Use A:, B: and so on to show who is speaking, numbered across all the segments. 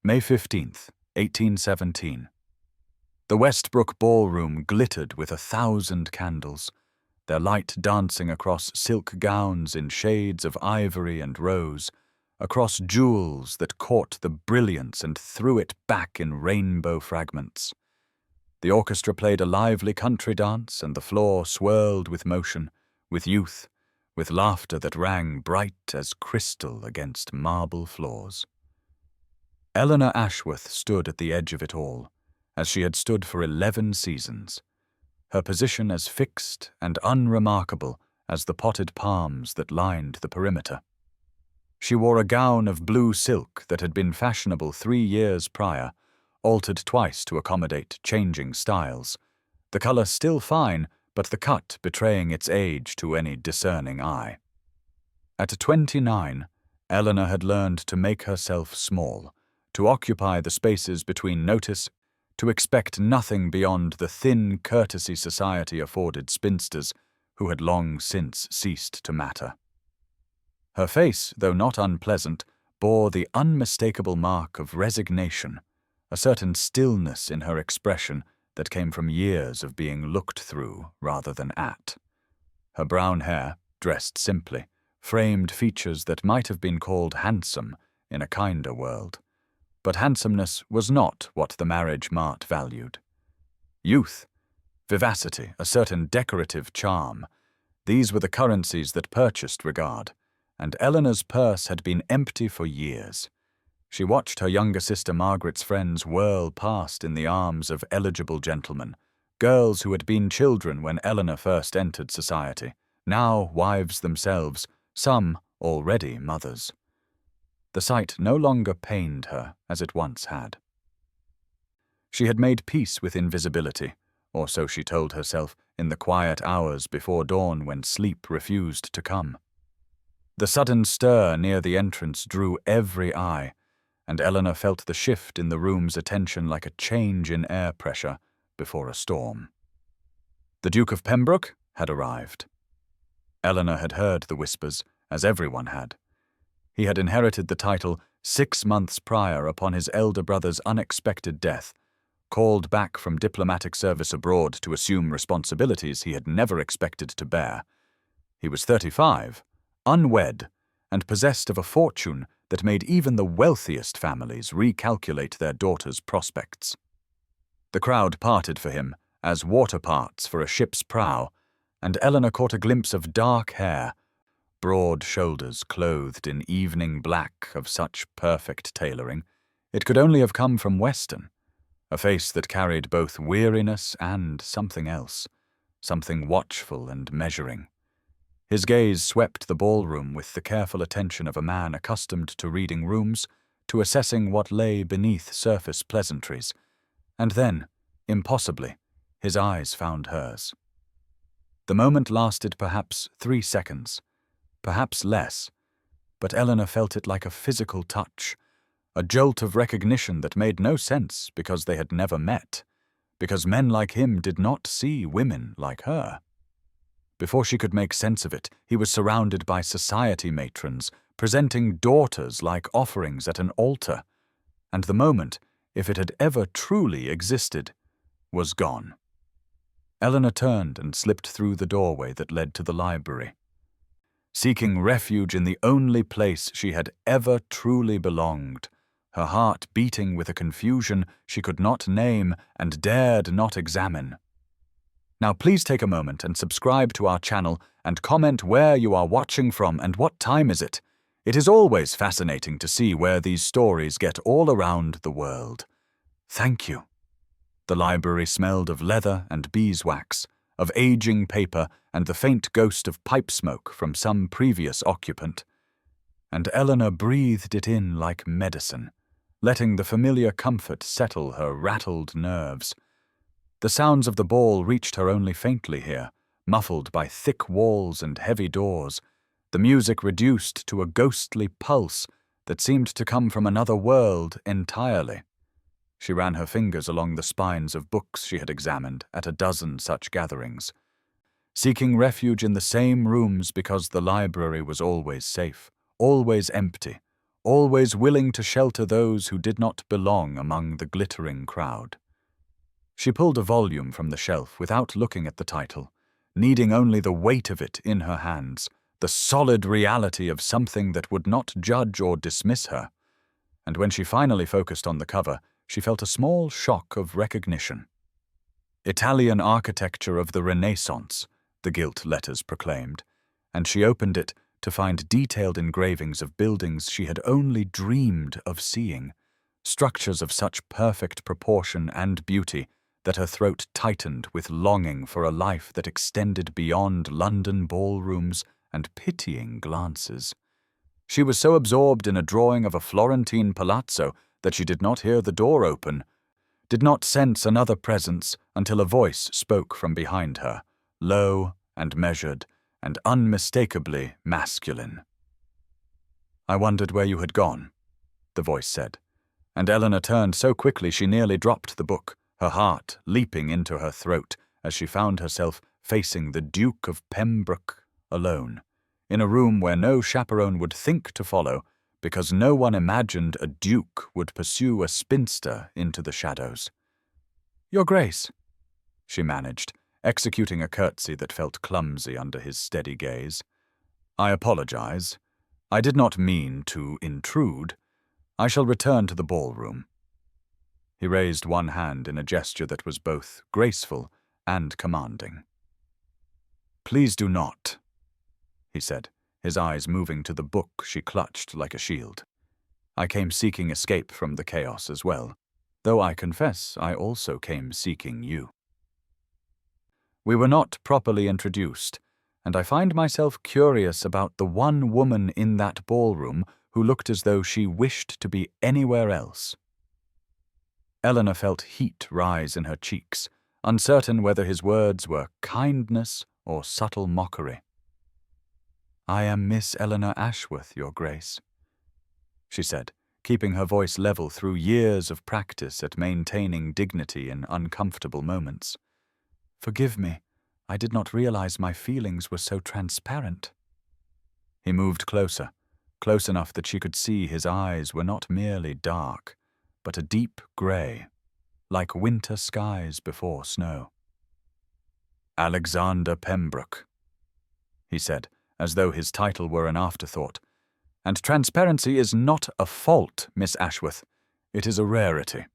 A: May 15th, 1817. The Westbrook ballroom glittered with 1,000 candles, their light dancing across silk gowns in shades of ivory and rose, across jewels that caught the brilliance and threw it back in rainbow fragments. The orchestra played a lively country dance, and the floor swirled with motion, with youth, with laughter that rang bright as crystal against marble floors. Eleanor Ashworth stood at the edge of it all, as she had stood for 11 seasons, her position as fixed and unremarkable as the potted palms that lined the perimeter. She wore a gown of blue silk that had been fashionable 3 years prior, altered twice to accommodate changing styles, the color still fine, but the cut betraying its age to any discerning eye. At 29, Eleanor had learned to make herself small, to occupy the spaces between notice, to expect nothing beyond the thin courtesy society afforded spinsters who had long since ceased to matter. Her face, though not unpleasant, bore the unmistakable mark of resignation, a certain stillness in her expression that came from years of being looked through rather than at. Her brown hair, dressed simply, framed features that might have been called handsome in a kinder world. But handsomeness was not what the marriage mart valued. Youth, vivacity, a certain decorative charm, these were the currencies that purchased regard, and Eleanor's purse had been empty for years. She watched her younger sister Margaret's friends whirl past in the arms of eligible gentlemen, girls who had been children when Eleanor first entered society, now wives themselves, some already mothers. The sight no longer pained her as it once had. She had made peace with invisibility, or so she told herself in the quiet hours before dawn when sleep refused to come. The sudden stir near the entrance drew every eye, and Eleanor felt the shift in the room's attention like a change in air pressure before a storm. The Duke of Pembroke had arrived. Eleanor had heard the whispers, as everyone had. He had inherited the title 6 months prior upon his elder brother's unexpected death, called back from diplomatic service abroad to assume responsibilities he had never expected to bear. He was 35, unwed, and possessed of a fortune that made even the wealthiest families recalculate their daughters' prospects. The crowd parted for him, as water parts for a ship's prow, and Eleanor caught a glimpse of dark hair, broad shoulders clothed in evening black of such perfect tailoring, it could only have come from Weston, a face that carried both weariness and something else, something watchful and measuring. His gaze swept the ballroom with the careful attention of a man accustomed to reading rooms, to assessing what lay beneath surface pleasantries, and then, impossibly, his eyes found hers. The moment lasted perhaps 3 seconds, perhaps less, but Eleanor felt it like a physical touch, a jolt of recognition that made no sense because they had never met, because men like him did not see women like her. Before she could make sense of it, he was surrounded by society matrons, presenting daughters like offerings at an altar, and the moment, if it had ever truly existed, was gone. Eleanor turned and slipped through the doorway that led to the library. Seeking refuge in the only place she had ever truly belonged, her heart beating with a confusion she could not name and dared not examine. Now please take a moment and subscribe to our channel and comment where you are watching from and what time is it. It is always fascinating to see where these stories get all around the world. Thank you. The library smelled of leather and beeswax, of aging paper and the faint ghost of pipe smoke from some previous occupant. And Eleanor breathed it in like medicine, letting the familiar comfort settle her rattled nerves. The sounds of the ball reached her only faintly here, muffled by thick walls and heavy doors, the music reduced to a ghostly pulse that seemed to come from another world entirely. She ran her fingers along the spines of books she had examined at a dozen such gatherings, seeking refuge in the same rooms because the library was always safe, always empty, always willing to shelter those who did not belong among the glittering crowd. She pulled a volume from the shelf without looking at the title, needing only the weight of it in her hands, the solid reality of something that would not judge or dismiss her. And when she finally focused on the cover, she felt a small shock of recognition. Italian architecture of the Renaissance, the gilt letters proclaimed, and she opened it to find detailed engravings of buildings she had only dreamed of seeing, structures of such perfect proportion and beauty that her throat tightened with longing for a life that extended beyond London ballrooms and pitying glances. She was so absorbed in a drawing of a Florentine palazzo that she did not hear the door open, did not sense another presence until a voice spoke from behind her, low and measured and unmistakably masculine. "I wondered where you had gone," the voice said, and Eleanor turned so quickly she nearly dropped the book, her heart leaping into her throat as she found herself facing the Duke of Pembroke alone, in a room where no chaperone would think to follow, because no one imagined a duke would pursue a spinster into the shadows. "Your Grace," she managed, executing a curtsy that felt clumsy under his steady gaze. "I apologize. I did not mean to intrude. I shall return to the ballroom." He raised one hand in a gesture that was both graceful and commanding. "Please do not," he said, his eyes moving to the book she clutched like a shield. "I came seeking escape from the chaos as well, though I confess I also came seeking you. We were not properly introduced, and I find myself curious about the one woman in that ballroom who looked as though she wished to be anywhere else." Eleanor felt heat rise in her cheeks, uncertain whether his words were kindness or subtle mockery. "I am Miss Eleanor Ashworth, Your Grace," she said, keeping her voice level through years of practice at maintaining dignity in uncomfortable moments. "Forgive me, I did not realize my feelings were so transparent." He moved closer, close enough that she could see his eyes were not merely dark, but a deep grey, like winter skies before snow. "Alexander Pembroke," he said, as though his title were an afterthought. "And transparency is not a fault, Miss Ashworth. It is a rarity.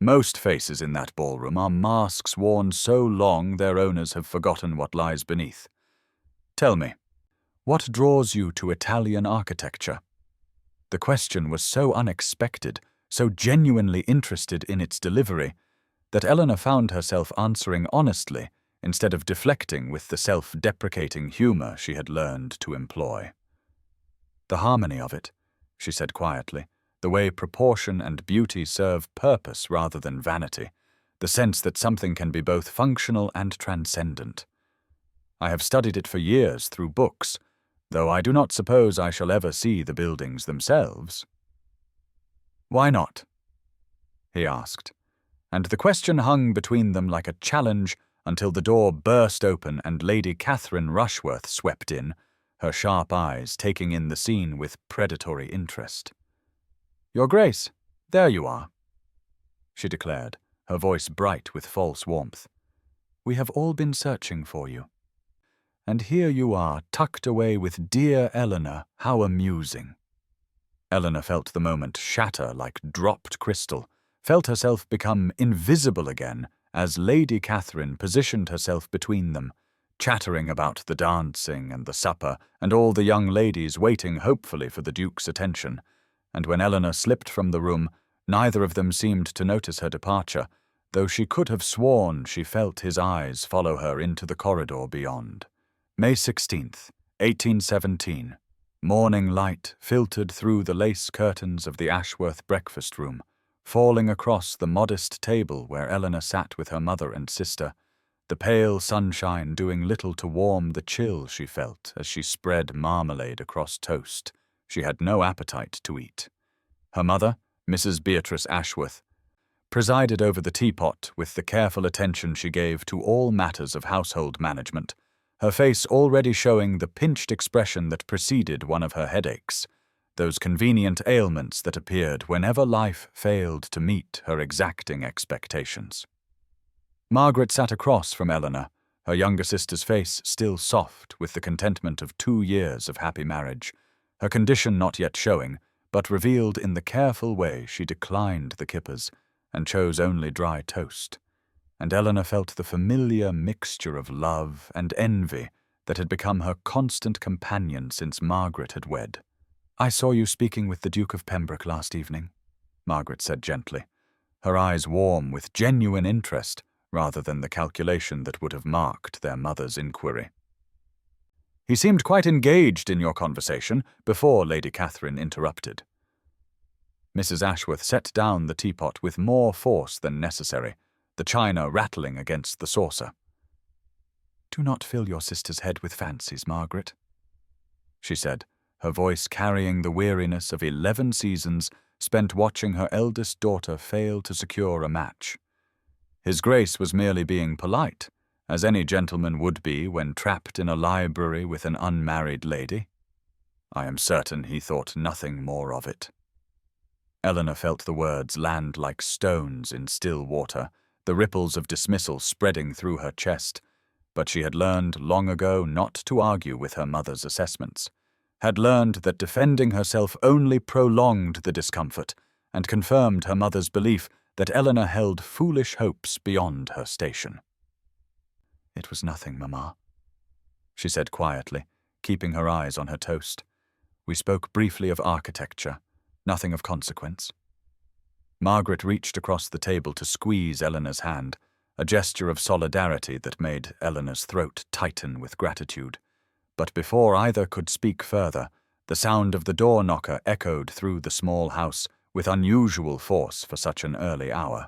A: Most faces in that ballroom are masks worn so long their owners have forgotten what lies beneath. Tell me, what draws you to Italian architecture?" The question was so unexpected, so genuinely interested in its delivery, that Eleanor found herself answering honestly instead of deflecting with the self-deprecating humor she had learned to employ. "The harmony of it," she said quietly, "the way proportion and beauty serve purpose rather than vanity, the sense that something can be both functional and transcendent. I have studied it for years through books, though I do not suppose I shall ever see the buildings themselves." "Why not?" he asked, and the question hung between them like a challenge until the door burst open and Lady Catherine Rushworth swept in, her sharp eyes taking in the scene with predatory interest. "Your Grace, there you are," she declared, her voice bright with false warmth. "We have all been searching for you. And here you are, tucked away with dear Eleanor. How amusing." Eleanor felt the moment shatter like dropped crystal, felt herself become invisible again as Lady Catherine positioned herself between them, chattering about the dancing and the supper and all the young ladies waiting hopefully for the Duke's attention, and when Eleanor slipped from the room, neither of them seemed to notice her departure, though she could have sworn she felt his eyes follow her into the corridor beyond. May 16th, 1817. Morning light filtered through the lace curtains of the Ashworth breakfast room, falling across the modest table where Eleanor sat with her mother and sister, the pale sunshine doing little to warm the chill she felt as she spread marmalade across toast she had no appetite to eat. Her mother, Mrs. Beatrice Ashworth, presided over the teapot with the careful attention she gave to all matters of household management, her face already showing the pinched expression that preceded one of her headaches, those convenient ailments that appeared whenever life failed to meet her exacting expectations. Margaret sat across from Eleanor, her younger sister's face still soft with the contentment of 2 years of happy marriage, her condition not yet showing, but revealed in the careful way she declined the kippers and chose only dry toast. And Eleanor felt the familiar mixture of love and envy that had become her constant companion since Margaret had wed. "I saw you speaking with the Duke of Pembroke last evening," Margaret said gently, her eyes warm with genuine interest rather than the calculation that would have marked their mother's inquiry. "He seemed quite engaged in your conversation before Lady Catherine interrupted." Mrs. Ashworth set down the teapot with more force than necessary, the china rattling against the saucer. "Do not fill your sister's head with fancies, Margaret," she said, her voice carrying the weariness of 11 seasons spent watching her eldest daughter fail to secure a match. His Grace was merely being polite, as any gentleman would be when trapped in a library with an unmarried lady. I am certain he thought nothing more of it. Eleanor felt the words land like stones in still water, the ripples of dismissal spreading through her chest, but she had learned long ago not to argue with her mother's assessments, had learned that defending herself only prolonged the discomfort, and confirmed her mother's belief that Eleanor held foolish hopes beyond her station. "It was nothing, Mamma," she said quietly, keeping her eyes on her toast. "We spoke briefly of architecture, nothing of consequence." Margaret reached across the table to squeeze Eleanor's hand, a gesture of solidarity that made Eleanor's throat tighten with gratitude. But before either could speak further, the sound of the door knocker echoed through the small house with unusual force for such an early hour.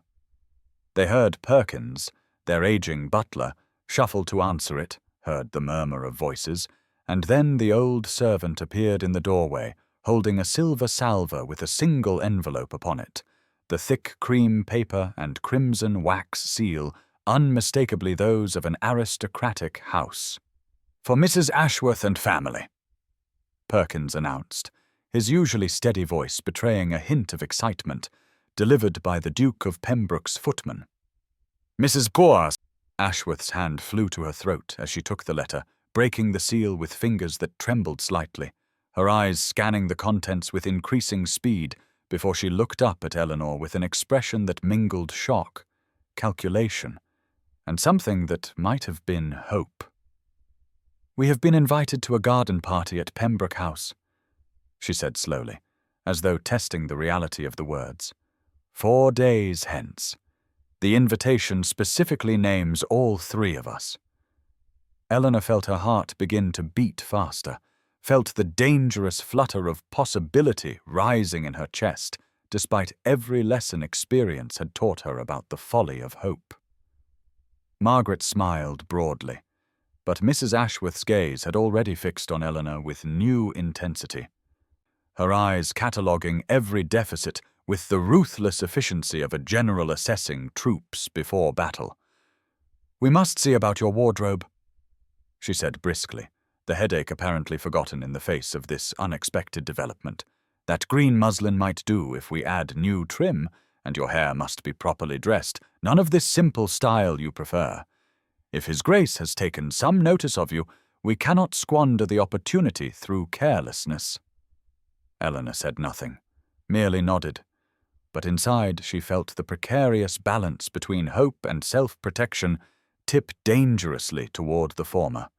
A: They heard Perkins, their aging butler, shuffle to answer it, heard the murmur of voices, and then the old servant appeared in the doorway, holding a silver salver with a single envelope upon it, the thick cream paper and crimson wax seal unmistakably those of an aristocratic house. "For Mrs. Ashworth and family," Perkins announced, his usually steady voice betraying a hint of excitement, delivered by the Duke of Pembroke's footman. "Mrs. Boas." Ashworth's hand flew to her throat as she took the letter, breaking the seal with fingers that trembled slightly, her eyes scanning the contents with increasing speed before she looked up at Eleanor with an expression that mingled shock, calculation, and something that might have been hope. "We have been invited to a garden party at Pembroke House," she said slowly, as though testing the reality of the words. 4 days hence. The invitation specifically names all 3 of us." Eleanor felt her heart begin to beat faster, felt the dangerous flutter of possibility rising in her chest, despite every lesson experience had taught her about the folly of hope. Margaret smiled broadly, but Mrs. Ashworth's gaze had already fixed on Eleanor with new intensity, her eyes cataloguing every deficit with the ruthless efficiency of a general assessing troops before battle. "We must see about your wardrobe," she said briskly, the headache apparently forgotten in the face of this unexpected development. "That green muslin might do if we add new trim, and your hair must be properly dressed, none of this simple style you prefer. If His Grace has taken some notice of you, we cannot squander the opportunity through carelessness." Eleanor said nothing, merely nodded, but inside she felt the precarious balance between hope and self-protection tip dangerously toward the former,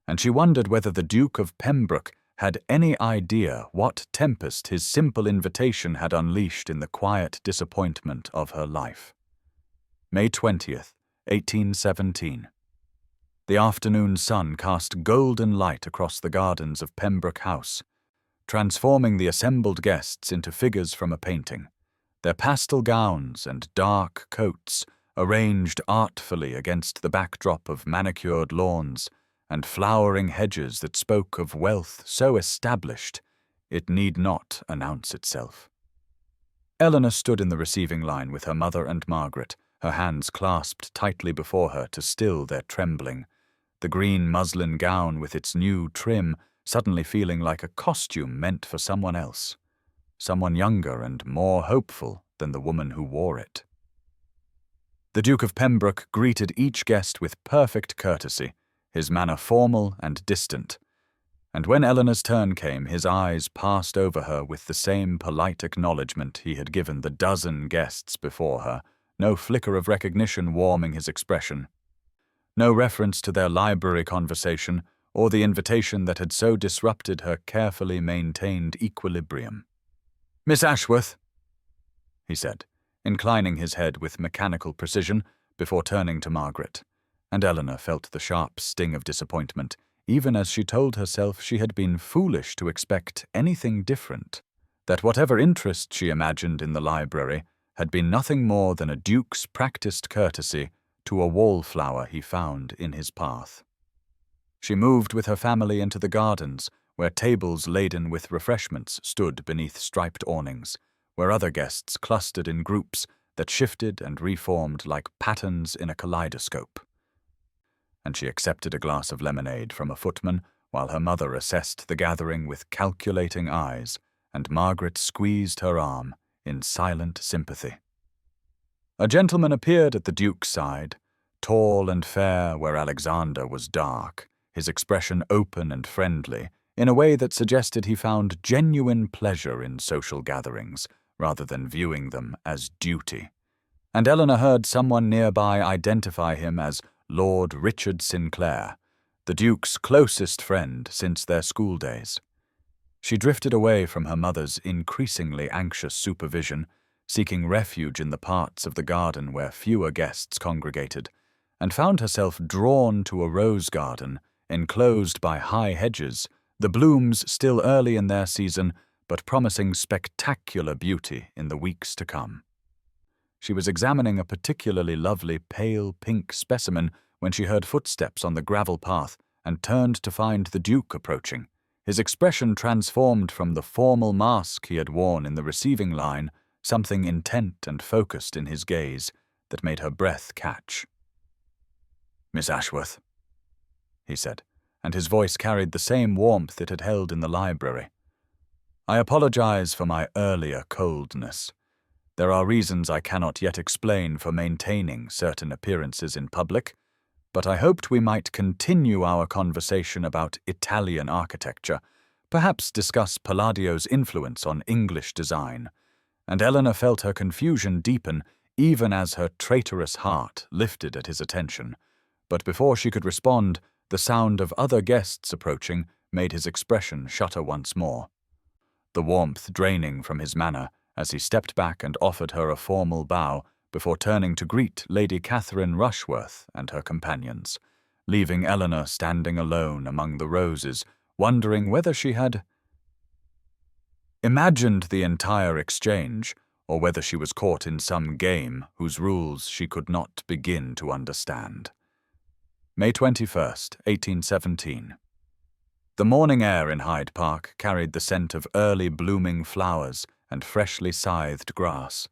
A: and she wondered whether the Duke of Pembroke had any idea what tempest his simple invitation had unleashed in the quiet disappointment of her life. May 20th, 1817. The afternoon sun cast golden light across the gardens of Pembroke House, transforming the assembled guests into figures from a painting, their pastel gowns and dark coats arranged artfully against the backdrop of manicured lawns and flowering hedges that spoke of wealth so established it need not announce itself. Eleanor stood in the receiving line with her mother and Margaret, her hands clasped tightly before her to still their trembling, the green muslin gown with its new trim suddenly feeling like a costume meant for someone else, someone younger and more hopeful than the woman who wore it. The Duke of Pembroke greeted each guest with perfect courtesy, his manner formal and distant, and when Eleanor's turn came, his eyes passed over her with the same polite acknowledgement he had given the dozen guests before her, no flicker of recognition warming his expression, no reference to their library conversation or the invitation that had so disrupted her carefully maintained equilibrium. "Miss Ashworth," he said, inclining his head with mechanical precision before turning to Margaret, and Eleanor felt the sharp sting of disappointment, even as she told herself she had been foolish to expect anything different, that whatever interest she imagined in the library had been nothing more than a duke's practiced courtesy to a wallflower he found in his path. She moved with her family into the gardens, where tables laden with refreshments stood beneath striped awnings, where other guests clustered in groups that shifted and reformed like patterns in a kaleidoscope. And she accepted a glass of lemonade from a footman while her mother assessed the gathering with calculating eyes, and Margaret squeezed her arm in silent sympathy. A gentleman appeared at the Duke's side, tall and fair where Alexander was dark, his expression open and friendly, in a way that suggested he found genuine pleasure in social gatherings, rather than viewing them as duty. And Eleanor heard someone nearby identify him as Lord Richard Sinclair, the Duke's closest friend since their school days. She drifted away from her mother's increasingly anxious supervision, seeking refuge in the parts of the garden where fewer guests congregated, and found herself drawn to a rose garden enclosed by high hedges, the blooms still early in their season, but promising spectacular beauty in the weeks to come. She was examining a particularly lovely pale pink specimen when she heard footsteps on the gravel path and turned to find the Duke approaching, his expression transformed from the formal mask he had worn in the receiving line, something intent and focused in his gaze that made her breath catch. "Miss Ashworth," he said, and his voice carried the same warmth it had held in the library. "I apologize for my earlier coldness. There are reasons I cannot yet explain for maintaining certain appearances in public, but I hoped we might continue our conversation about Italian architecture, perhaps discuss Palladio's influence on English design," and Eleanor felt her confusion deepen even as her traitorous heart lifted at his attention. But before she could respond, the sound of other guests approaching made his expression shudder once more, the warmth draining from his manner as he stepped back and offered her a formal bow before turning to greet Lady Catherine Rushworth and her companions, leaving Eleanor standing alone among the roses, wondering whether she had imagined the entire exchange or whether she was caught in some game whose rules she could not begin to understand. May 21st, 1817. The morning air in Hyde Park carried the scent of early blooming flowers and freshly scythed grass,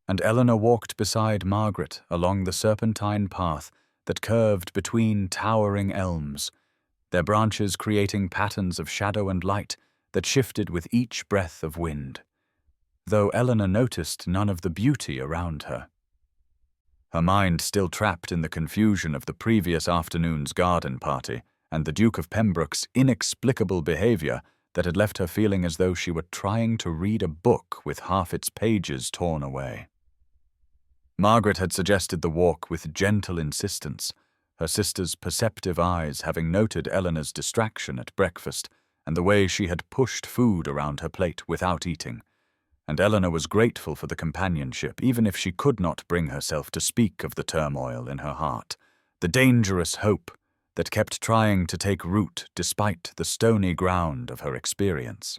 A: and Eleanor walked beside Margaret along the serpentine path that curved between towering elms, their branches creating patterns of shadow and light that shifted with each breath of wind, though Eleanor noticed none of the beauty around her. Her mind still trapped in the confusion of the previous afternoon's garden party and the Duke of Pembroke's inexplicable behavior that had left her feeling as though she were trying to read a book with half its pages torn away. Margaret had suggested the walk with gentle insistence, her sister's perceptive eyes having noted Eleanor's distraction at breakfast and the way she had pushed food around her plate without eating, and Eleanor was grateful for the companionship even if she could not bring herself to speak of the turmoil in her heart, the dangerous hope that kept trying to take root despite the stony ground of her experience.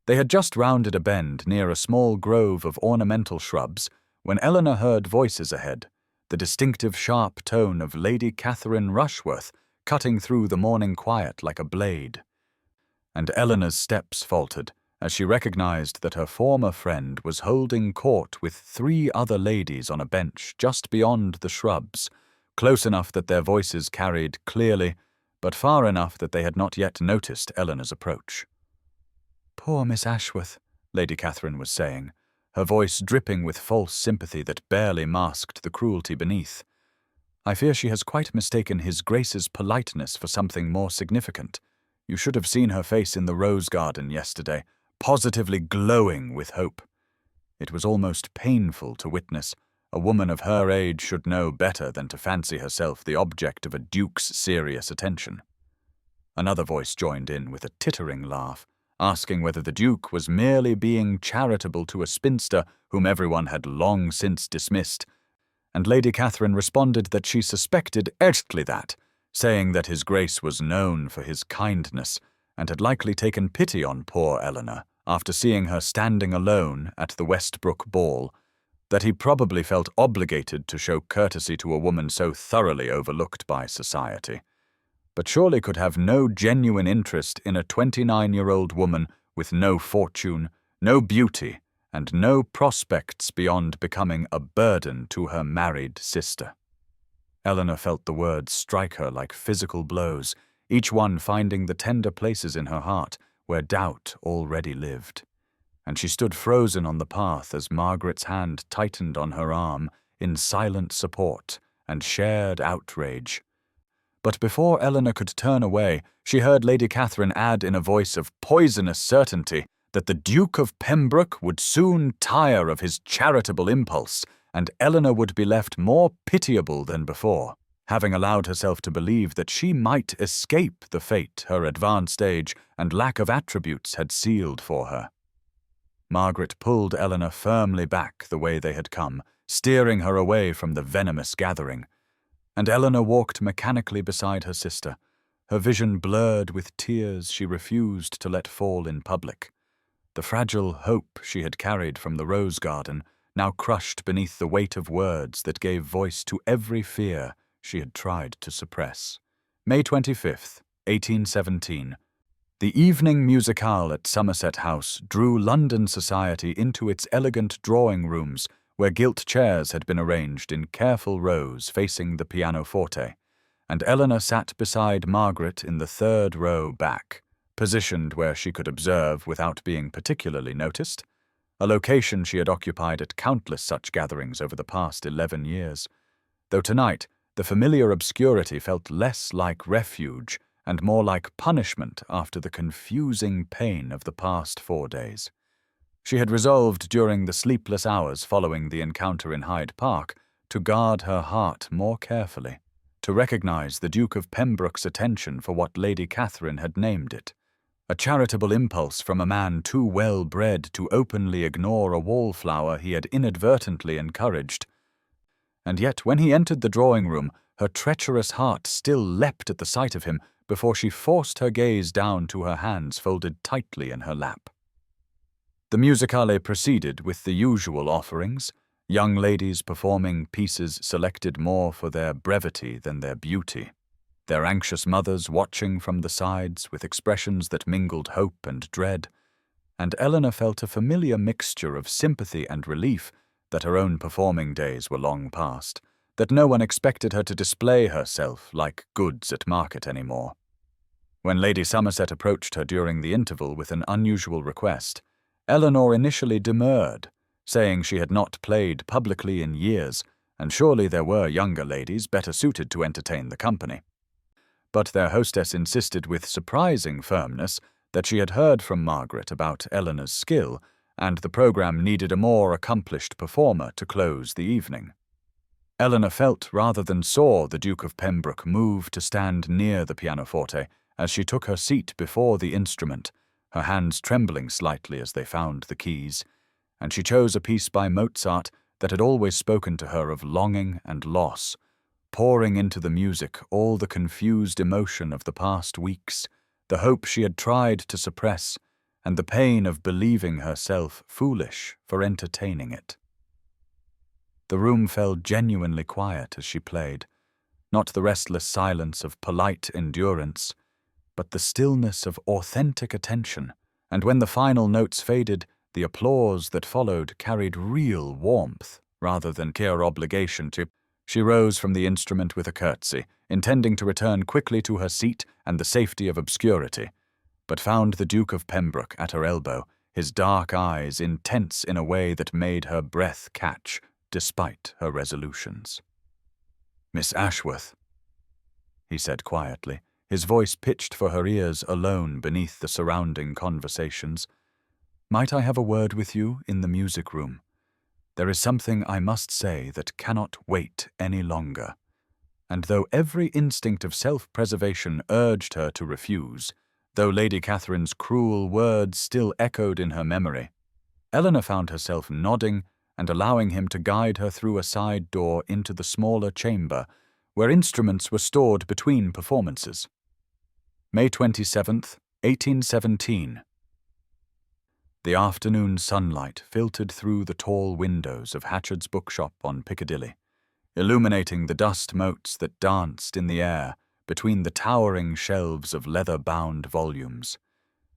A: They had just rounded a bend near a small grove of ornamental shrubs when Eleanor heard voices ahead, the distinctive sharp tone of Lady Catherine Rushworth cutting through the morning quiet like a blade. And Eleanor's steps faltered as she recognized that her former friend was holding court with 3 other ladies on a bench just beyond the shrubs, close enough that their voices carried clearly but far enough that they had not yet noticed Eleanor's approach. "Poor Miss Ashworth," Lady Catherine was saying, her voice dripping with false sympathy that barely masked the cruelty beneath. "I fear she has quite mistaken His Grace's politeness for something more significant. You should have seen her face in the rose garden yesterday, positively glowing with hope. It was almost painful to witness. A woman of her age should know better than to fancy herself the object of a duke's serious attention." Another voice joined in with a tittering laugh, asking whether the duke was merely being charitable to a spinster whom everyone had long since dismissed, and Lady Catherine responded that she suspected exactly that, saying that His Grace was known for his kindness and had likely taken pity on poor Eleanor after seeing her standing alone at the Westbrook ball, that he probably felt obligated to show courtesy to a woman so thoroughly overlooked by society, but surely could have no genuine interest in a 29-year-old woman with no fortune, no beauty, and no prospects beyond becoming a burden to her married sister. Eleanor felt the words strike her like physical blows, each one finding the tender places in her heart where doubt already lived, and she stood frozen on the path as Margaret's hand tightened on her arm in silent support and shared outrage. But before Eleanor could turn away, she heard Lady Catherine add in a voice of poisonous certainty that the Duke of Pembroke would soon tire of his charitable impulse, and Eleanor would be left more pitiable than before, having allowed herself to believe that she might escape the fate her advanced age and lack of attributes had sealed for her. Margaret pulled Eleanor firmly back the way they had come, steering her away from the venomous gathering, and Eleanor walked mechanically beside her sister, her vision blurred with tears she refused to let fall in public. The fragile hope she had carried from the rose garden now crushed beneath the weight of words that gave voice to every fear she had tried to suppress. May 25th, 1817. The evening musicale at Somerset House drew London society into its elegant drawing rooms, where gilt chairs had been arranged in careful rows facing the pianoforte, and Eleanor sat beside Margaret in the third row back, positioned where she could observe without being particularly noticed, a location she had occupied at countless such gatherings over the past 11 years, though tonight the familiar obscurity felt less like refuge and more like punishment after the confusing pain of the past 4 days. She had resolved during the sleepless hours following the encounter in Hyde Park to guard her heart more carefully, to recognize the Duke of Pembroke's attention for what Lady Catherine had named it, a charitable impulse from a man too well bred to openly ignore a wallflower he had inadvertently encouraged. And yet when he entered the drawing-room, her treacherous heart still leapt at the sight of him before she forced her gaze down to her hands folded tightly in her lap. The musicale proceeded with the usual offerings, young ladies performing pieces selected more for their brevity than their beauty, their anxious mothers watching from the sides with expressions that mingled hope and dread, and Eleanor felt a familiar mixture of sympathy and relief that her own performing days were long past, that no one expected her to display herself like goods at market anymore. When Lady Somerset approached her during the interval with an unusual request, Eleanor initially demurred, saying she had not played publicly in years, and surely there were younger ladies better suited to entertain the company. But their hostess insisted with surprising firmness that she had heard from Margaret about Eleanor's skill, and the programme needed a more accomplished performer to close the evening. Eleanor felt rather than saw the Duke of Pembroke move to stand near the pianoforte as she took her seat before the instrument, her hands trembling slightly as they found the keys, and she chose a piece by Mozart that had always spoken to her of longing and loss, pouring into the music all the confused emotion of the past weeks, the hope she had tried to suppress, and the pain of believing herself foolish for entertaining it. The room fell genuinely quiet as she played, not the restless silence of polite endurance, but the stillness of authentic attention, and when the final notes faded, the applause that followed carried real warmth rather than mere obligation to. She rose from the instrument with a curtsy, intending to return quickly to her seat and the safety of obscurity, but found the Duke of Pembroke at her elbow, his dark eyes intense in a way that made her breath catch, despite her resolutions. "Miss Ashworth," he said quietly, his voice pitched for her ears alone beneath the surrounding conversations, "might I have a word with you in the music room? There is something I must say that cannot wait any longer." And though every instinct of self-preservation urged her to refuse, though Lady Catherine's cruel words still echoed in her memory, Eleanor found herself nodding and allowing him to guide her through a side door into the smaller chamber, where instruments were stored between performances. May 27th, 1817. The afternoon sunlight filtered through the tall windows of Hatchard's bookshop on Piccadilly, illuminating the dust motes that danced in the air between the towering shelves of leather-bound volumes,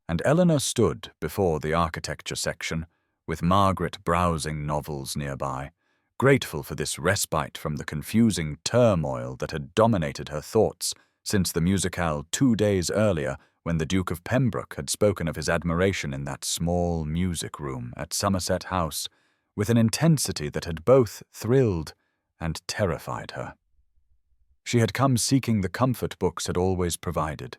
A: and Eleanor stood before the architecture section, with Margaret browsing novels nearby, grateful for this respite from the confusing turmoil that had dominated her thoughts since the musicale 2 days earlier, when the Duke of Pembroke had spoken of his admiration in that small music room at Somerset House with an intensity that had both thrilled and terrified her. She had come seeking the comfort books had always provided,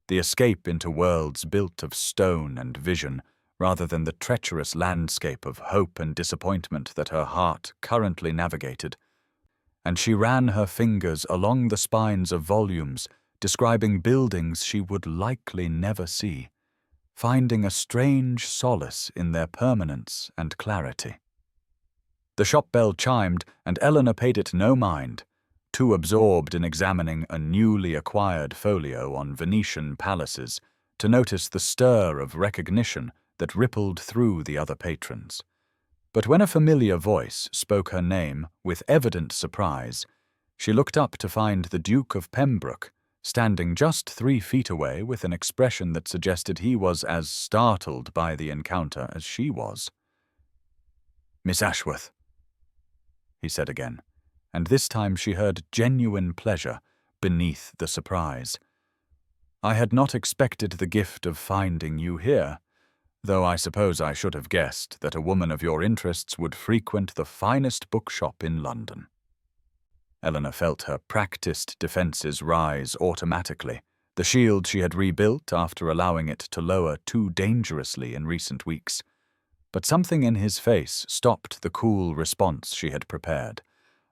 A: the escape into worlds built of stone and vision, rather than the treacherous landscape of hope and disappointment that her heart currently navigated, and she ran her fingers along the spines of volumes describing buildings she would likely never see, finding a strange solace in their permanence and clarity. The shop bell chimed, and Eleanor paid it no mind, too absorbed in examining a newly acquired folio on Venetian palaces to notice the stir of recognition that rippled through the other patrons. But when a familiar voice spoke her name with evident surprise, she looked up to find the Duke of Pembroke standing just 3 feet away with an expression that suggested he was as startled by the encounter as she was. "Miss Ashworth," he said again, and this time she heard genuine pleasure beneath the surprise. "I had not expected the gift of finding you here, though I suppose I should have guessed that a woman of your interests would frequent the finest bookshop in London." Eleanor felt her practiced defenses rise automatically, the shield she had rebuilt after allowing it to lower too dangerously in recent weeks. But something in his face stopped the cool response she had prepared,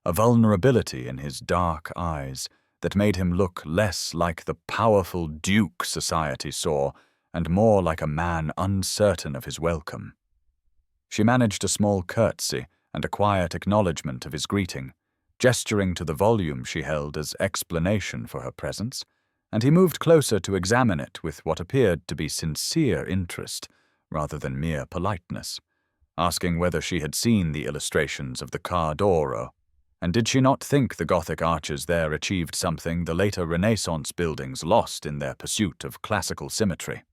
A: a vulnerability in his dark eyes that made him look less like the powerful duke society saw and more like a man uncertain of his welcome. She managed a small curtsy and a quiet acknowledgement of his greeting, gesturing to the volume she held as explanation for her presence, and he moved closer to examine it with what appeared to be sincere interest rather than mere politeness, asking whether she had seen the illustrations of the Car d'Oro, and did she not think the Gothic arches there achieved something the later Renaissance buildings lost in their pursuit of classical symmetry.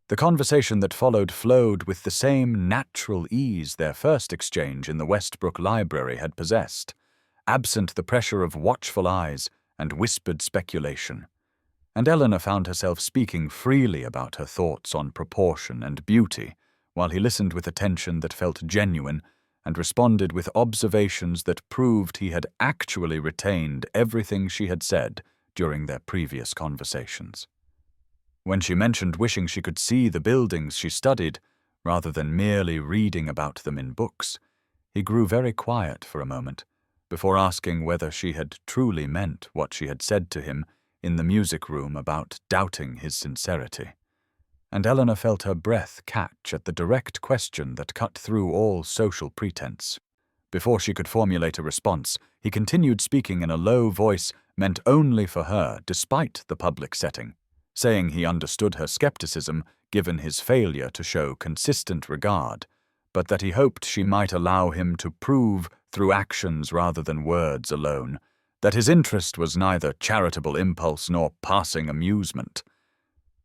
A: The conversation that followed flowed with the same natural ease their first exchange in the Westbrook library had possessed, absent the pressure of watchful eyes and whispered speculation, and Eleanor found herself speaking freely about her thoughts on proportion and beauty, while he listened with attention that felt genuine and responded with observations that proved he had actually retained everything she had said during their previous conversations. When she mentioned wishing she could see the buildings she studied, rather than merely reading about them in books, he grew very quiet for a moment, before asking whether she had truly meant what she had said to him in the music room about doubting his sincerity. And Eleanor felt her breath catch at the direct question that cut through all social pretense. Before she could formulate a response, he continued speaking in a low voice meant only for her despite the public setting, saying he understood her skepticism given his failure to show consistent regard, but that he hoped she might allow him to prove through actions rather than words alone that his interest was neither charitable impulse nor passing amusement.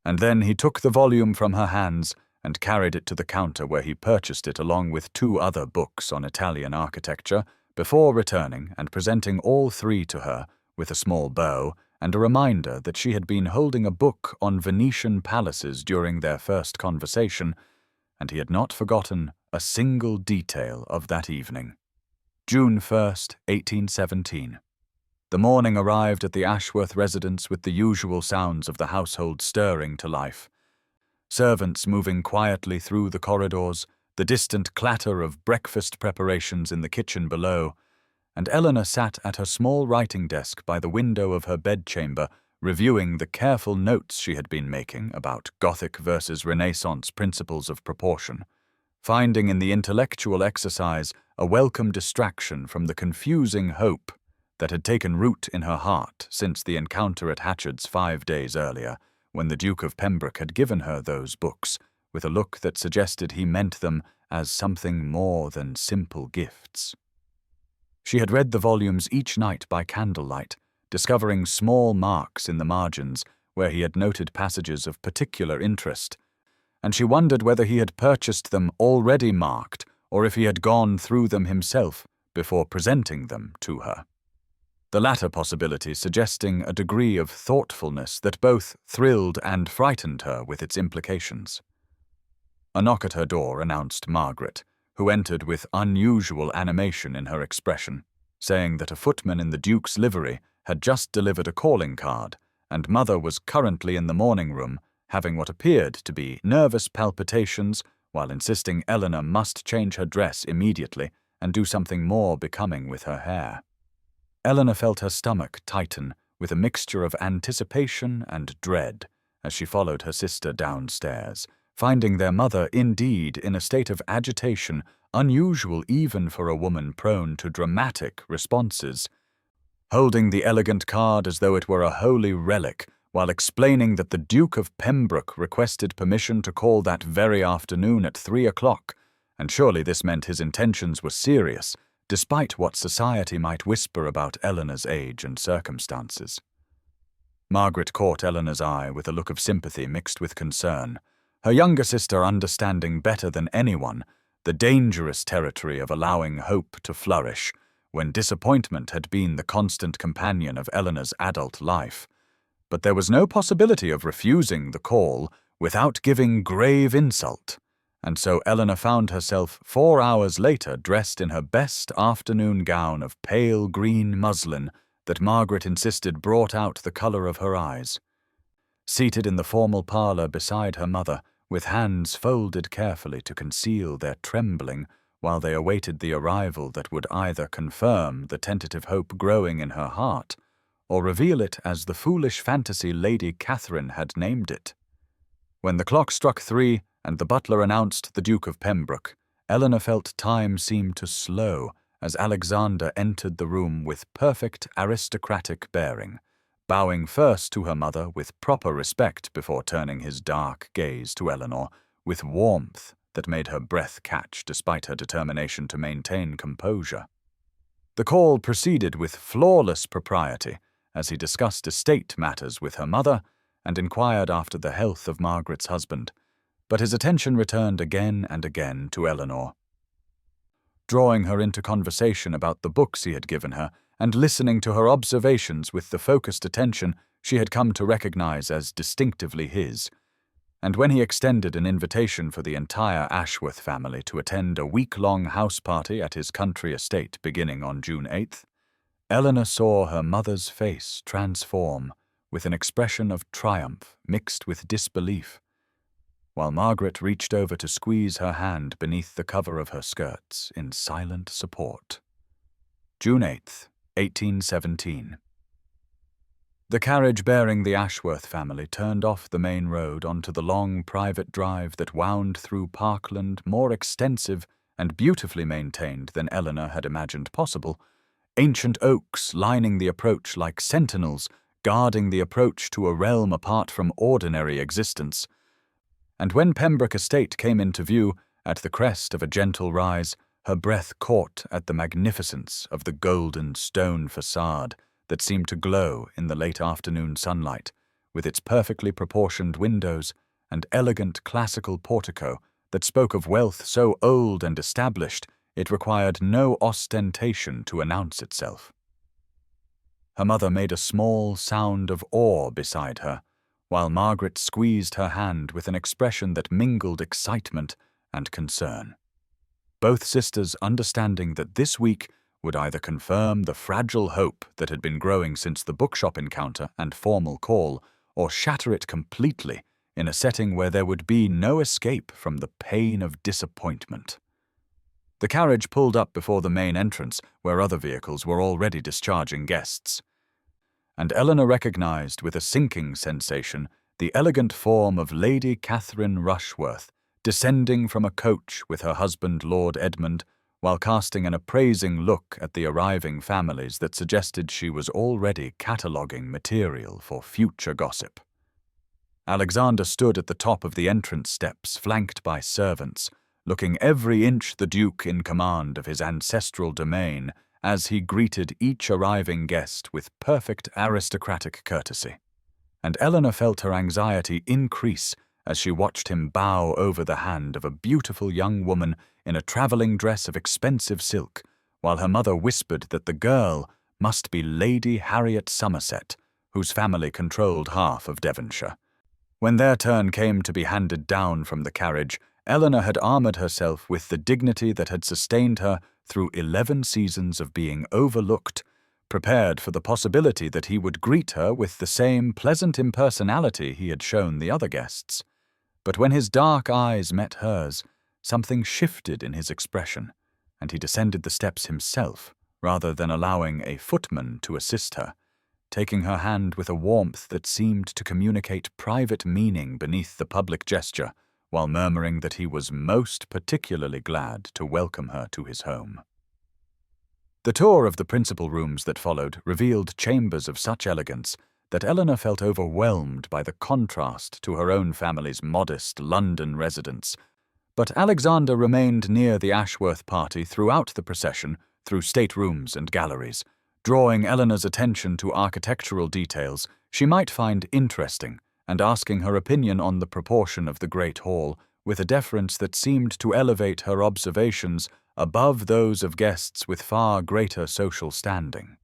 A: And then he took the volume from her hands and carried it to the counter where he purchased it along with 2 other books on Italian architecture before returning and presenting all three to her with a small bow and a reminder that she had been holding a book on Venetian palaces during their first conversation, and he had not forgotten a single detail of that evening. June 1st, 1817. The morning arrived at the Ashworth residence with the usual sounds of the household stirring to life. Servants moving quietly through the corridors, the distant clatter of breakfast preparations in the kitchen below, and Eleanor sat at her small writing desk by the window of her bedchamber, reviewing the careful notes she had been making about Gothic versus Renaissance principles of proportion, finding in the intellectual exercise a welcome distraction from the confusing hope that had taken root in her heart since the encounter at Hatchard's 5 days earlier, when the Duke of Pembroke had given her those books, with a look that suggested he meant them as something more than simple gifts. She had read the volumes each night by candlelight, discovering small marks in the margins where he had noted passages of particular interest, and she wondered whether he had purchased them already marked or if he had gone through them himself before presenting them to her. The latter possibility suggesting a degree of thoughtfulness that both thrilled and frightened her with its implications. A knock at her door announced Margaret, who entered with unusual animation in her expression, saying that a footman in the Duke's livery had just delivered a calling card, and Mother was currently in the morning room, having what appeared to be nervous palpitations, while insisting Eleanor must change her dress immediately and do something more becoming with her hair. Eleanor felt her stomach tighten with a mixture of anticipation and dread as she followed her sister downstairs, finding their mother indeed in a state of agitation unusual even for a woman prone to dramatic responses, holding the elegant card as though it were a holy relic, while explaining that the Duke of Pembroke requested permission to call that very afternoon at 3 o'clock, and surely this meant his intentions were serious, despite what society might whisper about Eleanor's age and circumstances. Margaret caught Eleanor's eye with a look of sympathy mixed with concern, her younger sister understanding better than anyone the dangerous territory of allowing hope to flourish when disappointment had been the constant companion of Eleanor's adult life. But there was no possibility of refusing the call without giving grave insult, and so Eleanor found herself 4 hours later dressed in her best afternoon gown of pale green muslin that Margaret insisted brought out the colour of her eyes. Seated in the formal parlour beside her mother, with hands folded carefully to conceal their trembling while they awaited the arrival that would either confirm the tentative hope growing in her heart or reveal it as the foolish fantasy Lady Catherine had named it. When the clock struck 3 and the butler announced the Duke of Pembroke, Eleanor felt time seem to slow as Alexander entered the room with perfect aristocratic bearing, bowing first to her mother with proper respect before turning his dark gaze to Eleanor with warmth that made her breath catch despite her determination to maintain composure. The call proceeded with flawless propriety as he discussed estate matters with her mother and inquired after the health of Margaret's husband, but his attention returned again and again to Eleanor. Drawing her into conversation about the books he had given her and listening to her observations with the focused attention she had come to recognize as distinctively his, and when he extended an invitation for the entire Ashworth family to attend a week-long house party at his country estate beginning on June 8th, Eleanor saw her mother's face transform with an expression of triumph mixed with disbelief, while Margaret reached over to squeeze her hand beneath the cover of her skirts in silent support. June 8th, 1817. The carriage bearing the Ashworth family turned off the main road onto the long private drive that wound through parkland more extensive and beautifully maintained than Eleanor had imagined possible, ancient oaks lining the approach like sentinels guarding the approach to a realm apart from ordinary existence. And when Pembroke Estate came into view, at the crest of a gentle rise, her breath caught at the magnificence of the golden stone facade that seemed to glow in the late afternoon sunlight, with its perfectly proportioned windows and elegant classical portico that spoke of wealth so old and established it required no ostentation to announce itself. Her mother made a small sound of awe beside her, while Margaret squeezed her hand with an expression that mingled excitement and concern. Both sisters understanding that this week would either confirm the fragile hope that had been growing since the bookshop encounter and formal call, or shatter it completely in a setting where there would be no escape from the pain of disappointment. The carriage pulled up before the main entrance, where other vehicles were already discharging guests, and Eleanor recognized with a sinking sensation the elegant form of Lady Catherine Rushworth, descending from a coach with her husband Lord Edmund, while casting an appraising look at the arriving families that suggested she was already cataloguing material for future gossip. Alexander stood at the top of the entrance steps, flanked by servants, looking every inch the Duke in command of his ancestral domain as he greeted each arriving guest with perfect aristocratic courtesy. And Eleanor felt her anxiety increase as she watched him bow over the hand of a beautiful young woman in a travelling dress of expensive silk, while her mother whispered that the girl must be Lady Harriet Somerset, whose family controlled half of Devonshire. When their turn came to be handed down from the carriage, Eleanor had armoured herself with the dignity that had sustained her through 11 seasons of being overlooked, prepared for the possibility that he would greet her with the same pleasant impersonality he had shown the other guests. But when his dark eyes met hers, something shifted in his expression, and he descended the steps himself, rather than allowing a footman to assist her, taking her hand with a warmth that seemed to communicate private meaning beneath the public gesture, while murmuring that he was most particularly glad to welcome her to his home. The tour of the principal rooms that followed revealed chambers of such elegance that Eleanor felt overwhelmed by the contrast to her own family's modest London residence. But Alexander remained near the Ashworth party throughout the procession, through staterooms and galleries, drawing Eleanor's attention to architectural details she might find interesting and asking her opinion on the proportion of the great hall with a deference that seemed to elevate her observations above those of guests with far greater social standing.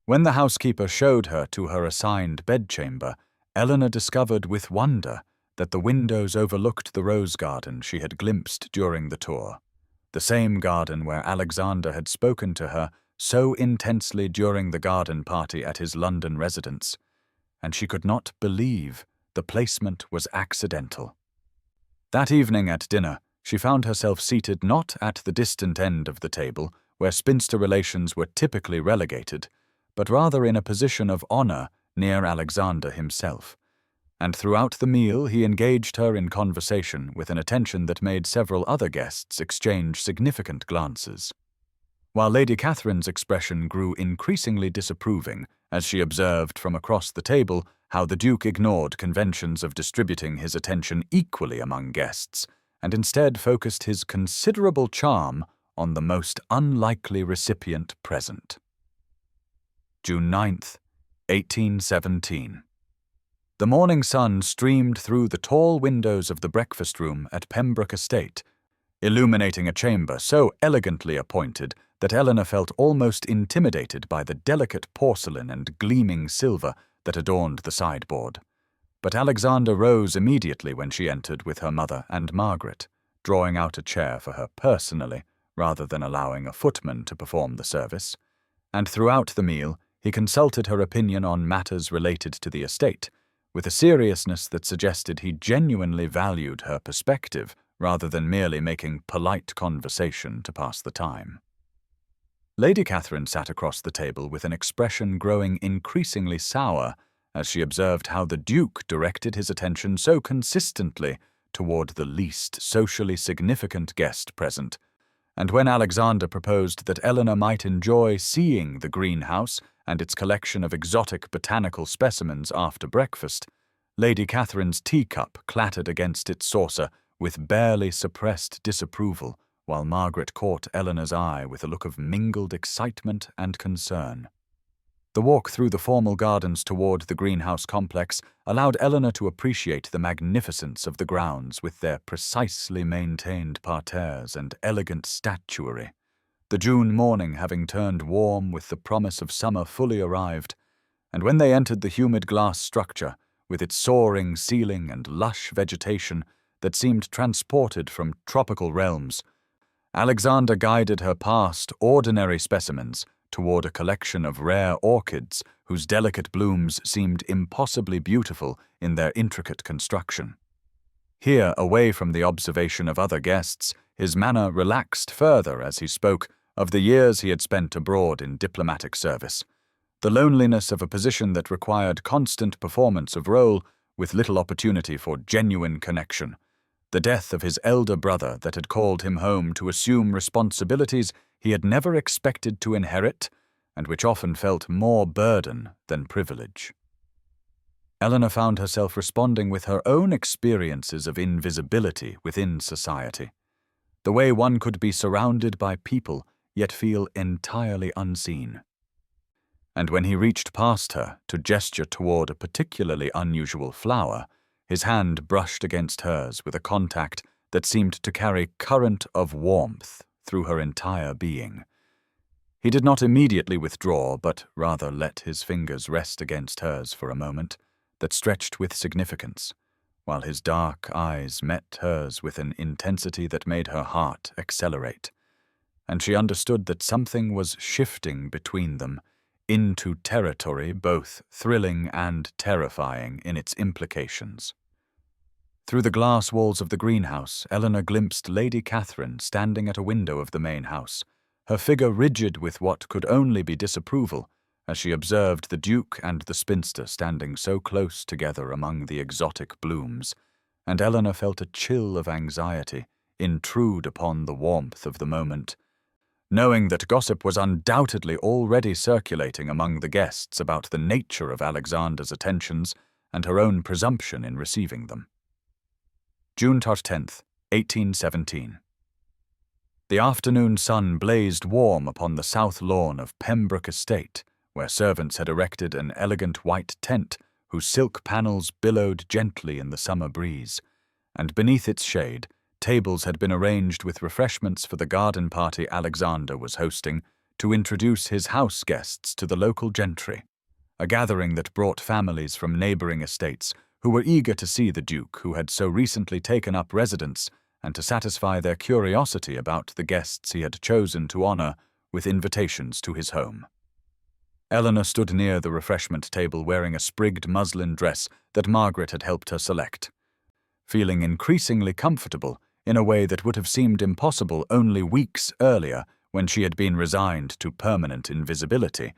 A: When the housekeeper showed her to her assigned bedchamber, Eleanor discovered with wonder that the windows overlooked the rose garden she had glimpsed during the tour, the same garden where Alexander had spoken to her so intensely during the garden party at his London residence, and she could not believe the placement was accidental. That evening at dinner, she found herself seated not at the distant end of the table, where spinster relations were typically relegated, but rather in a position of honor near Alexander himself. And throughout the meal he engaged her in conversation with an attention that made several other guests exchange significant glances. While Lady Catherine's expression grew increasingly disapproving as she observed from across the table how the Duke ignored conventions of distributing his attention equally among guests, and instead focused his considerable charm on the most unlikely recipient present. June 9th, 1817. The morning sun streamed through the tall windows of the breakfast room at Pembroke Estate, illuminating a chamber so elegantly appointed that Eleanor felt almost intimidated by the delicate porcelain and gleaming silver that adorned the sideboard. But Alexander rose immediately when she entered with her mother and Margaret, drawing out a chair for her personally, rather than allowing a footman to perform the service, and throughout the meal he consulted her opinion on matters related to the estate, with a seriousness that suggested he genuinely valued her perspective rather than merely making polite conversation to pass the time. Lady Catherine sat across the table with an expression growing increasingly sour as she observed how the Duke directed his attention so consistently toward the least socially significant guest present, and when Alexander proposed that Eleanor might enjoy seeing the greenhouse and its collection of exotic botanical specimens after breakfast, Lady Catherine's teacup clattered against its saucer with barely suppressed disapproval, while Margaret caught Eleanor's eye with a look of mingled excitement and concern. The walk through the formal gardens toward the greenhouse complex allowed Eleanor to appreciate the magnificence of the grounds with their precisely maintained parterres and elegant statuary, the June morning having turned warm with the promise of summer fully arrived, and when they entered the humid glass structure, with its soaring ceiling and lush vegetation that seemed transported from tropical realms, Alexander guided her past ordinary specimens toward a collection of rare orchids whose delicate blooms seemed impossibly beautiful in their intricate construction. Here, away from the observation of other guests, his manner relaxed further as he spoke of the years he had spent abroad in diplomatic service, the loneliness of a position that required constant performance of role with little opportunity for genuine connection, the death of his elder brother that had called him home to assume responsibilities he had never expected to inherit, and which often felt more burden than privilege. Eleanor found herself responding with her own experiences of invisibility within society, the way one could be surrounded by people yet feel entirely unseen. And when he reached past her to gesture toward a particularly unusual flower, his hand brushed against hers with a contact that seemed to carry current of warmth through her entire being. He did not immediately withdraw, but rather let his fingers rest against hers for a moment that stretched with significance, while his dark eyes met hers with an intensity that made her heart accelerate, and she understood that something was shifting between them into territory both thrilling and terrifying in its implications. Through the glass walls of the greenhouse, Eleanor glimpsed Lady Catherine standing at a window of the main house, her figure rigid with what could only be disapproval, as she observed the Duke and the spinster standing so close together among the exotic blooms, and Eleanor felt a chill of anxiety intrude upon the warmth of the moment, knowing that gossip was undoubtedly already circulating among the guests about the nature of Alexander's attentions and her own presumption in receiving them. June 10th, 1817. The afternoon sun blazed warm upon the south lawn of Pembroke Estate, where servants had erected an elegant white tent whose silk panels billowed gently in the summer breeze, and beneath its shade, tables had been arranged with refreshments for the garden party Alexander was hosting to introduce his house guests to the local gentry, a gathering that brought families from neighboring estates who were eager to see the Duke who had so recently taken up residence and to satisfy their curiosity about the guests he had chosen to honor with invitations to his home. Eleanor stood near the refreshment table wearing a sprigged muslin dress that Margaret had helped her select, feeling increasingly comfortable in a way that would have seemed impossible only weeks earlier when she had been resigned to permanent invisibility,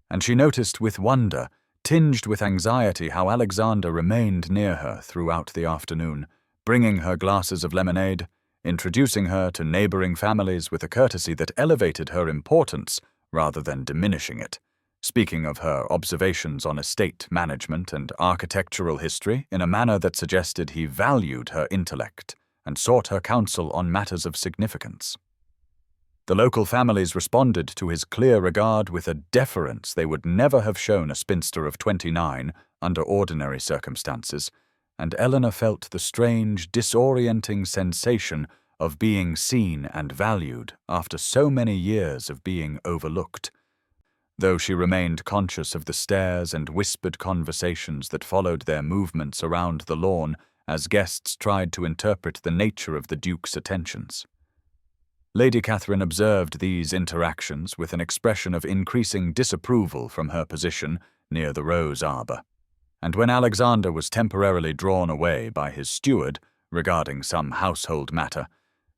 A: and she noticed with wonder, tinged with anxiety, how Alexander remained near her throughout the afternoon, bringing her glasses of lemonade, introducing her to neighboring families with a courtesy that elevated her importance rather than diminishing it, speaking of her observations on estate management and architectural history in a manner that suggested he valued her intellect and sought her counsel on matters of significance. The local families responded to his clear regard with a deference they would never have shown a spinster of 29 under ordinary circumstances, and Eleanor felt the strange, disorienting sensation of being seen and valued after so many years of being overlooked, though she remained conscious of the stares and whispered conversations that followed their movements around the lawn as guests tried to interpret the nature of the Duke's attentions. Lady Catherine observed these interactions with an expression of increasing disapproval from her position near the rose arbor, and when Alexander was temporarily drawn away by his steward regarding some household matter,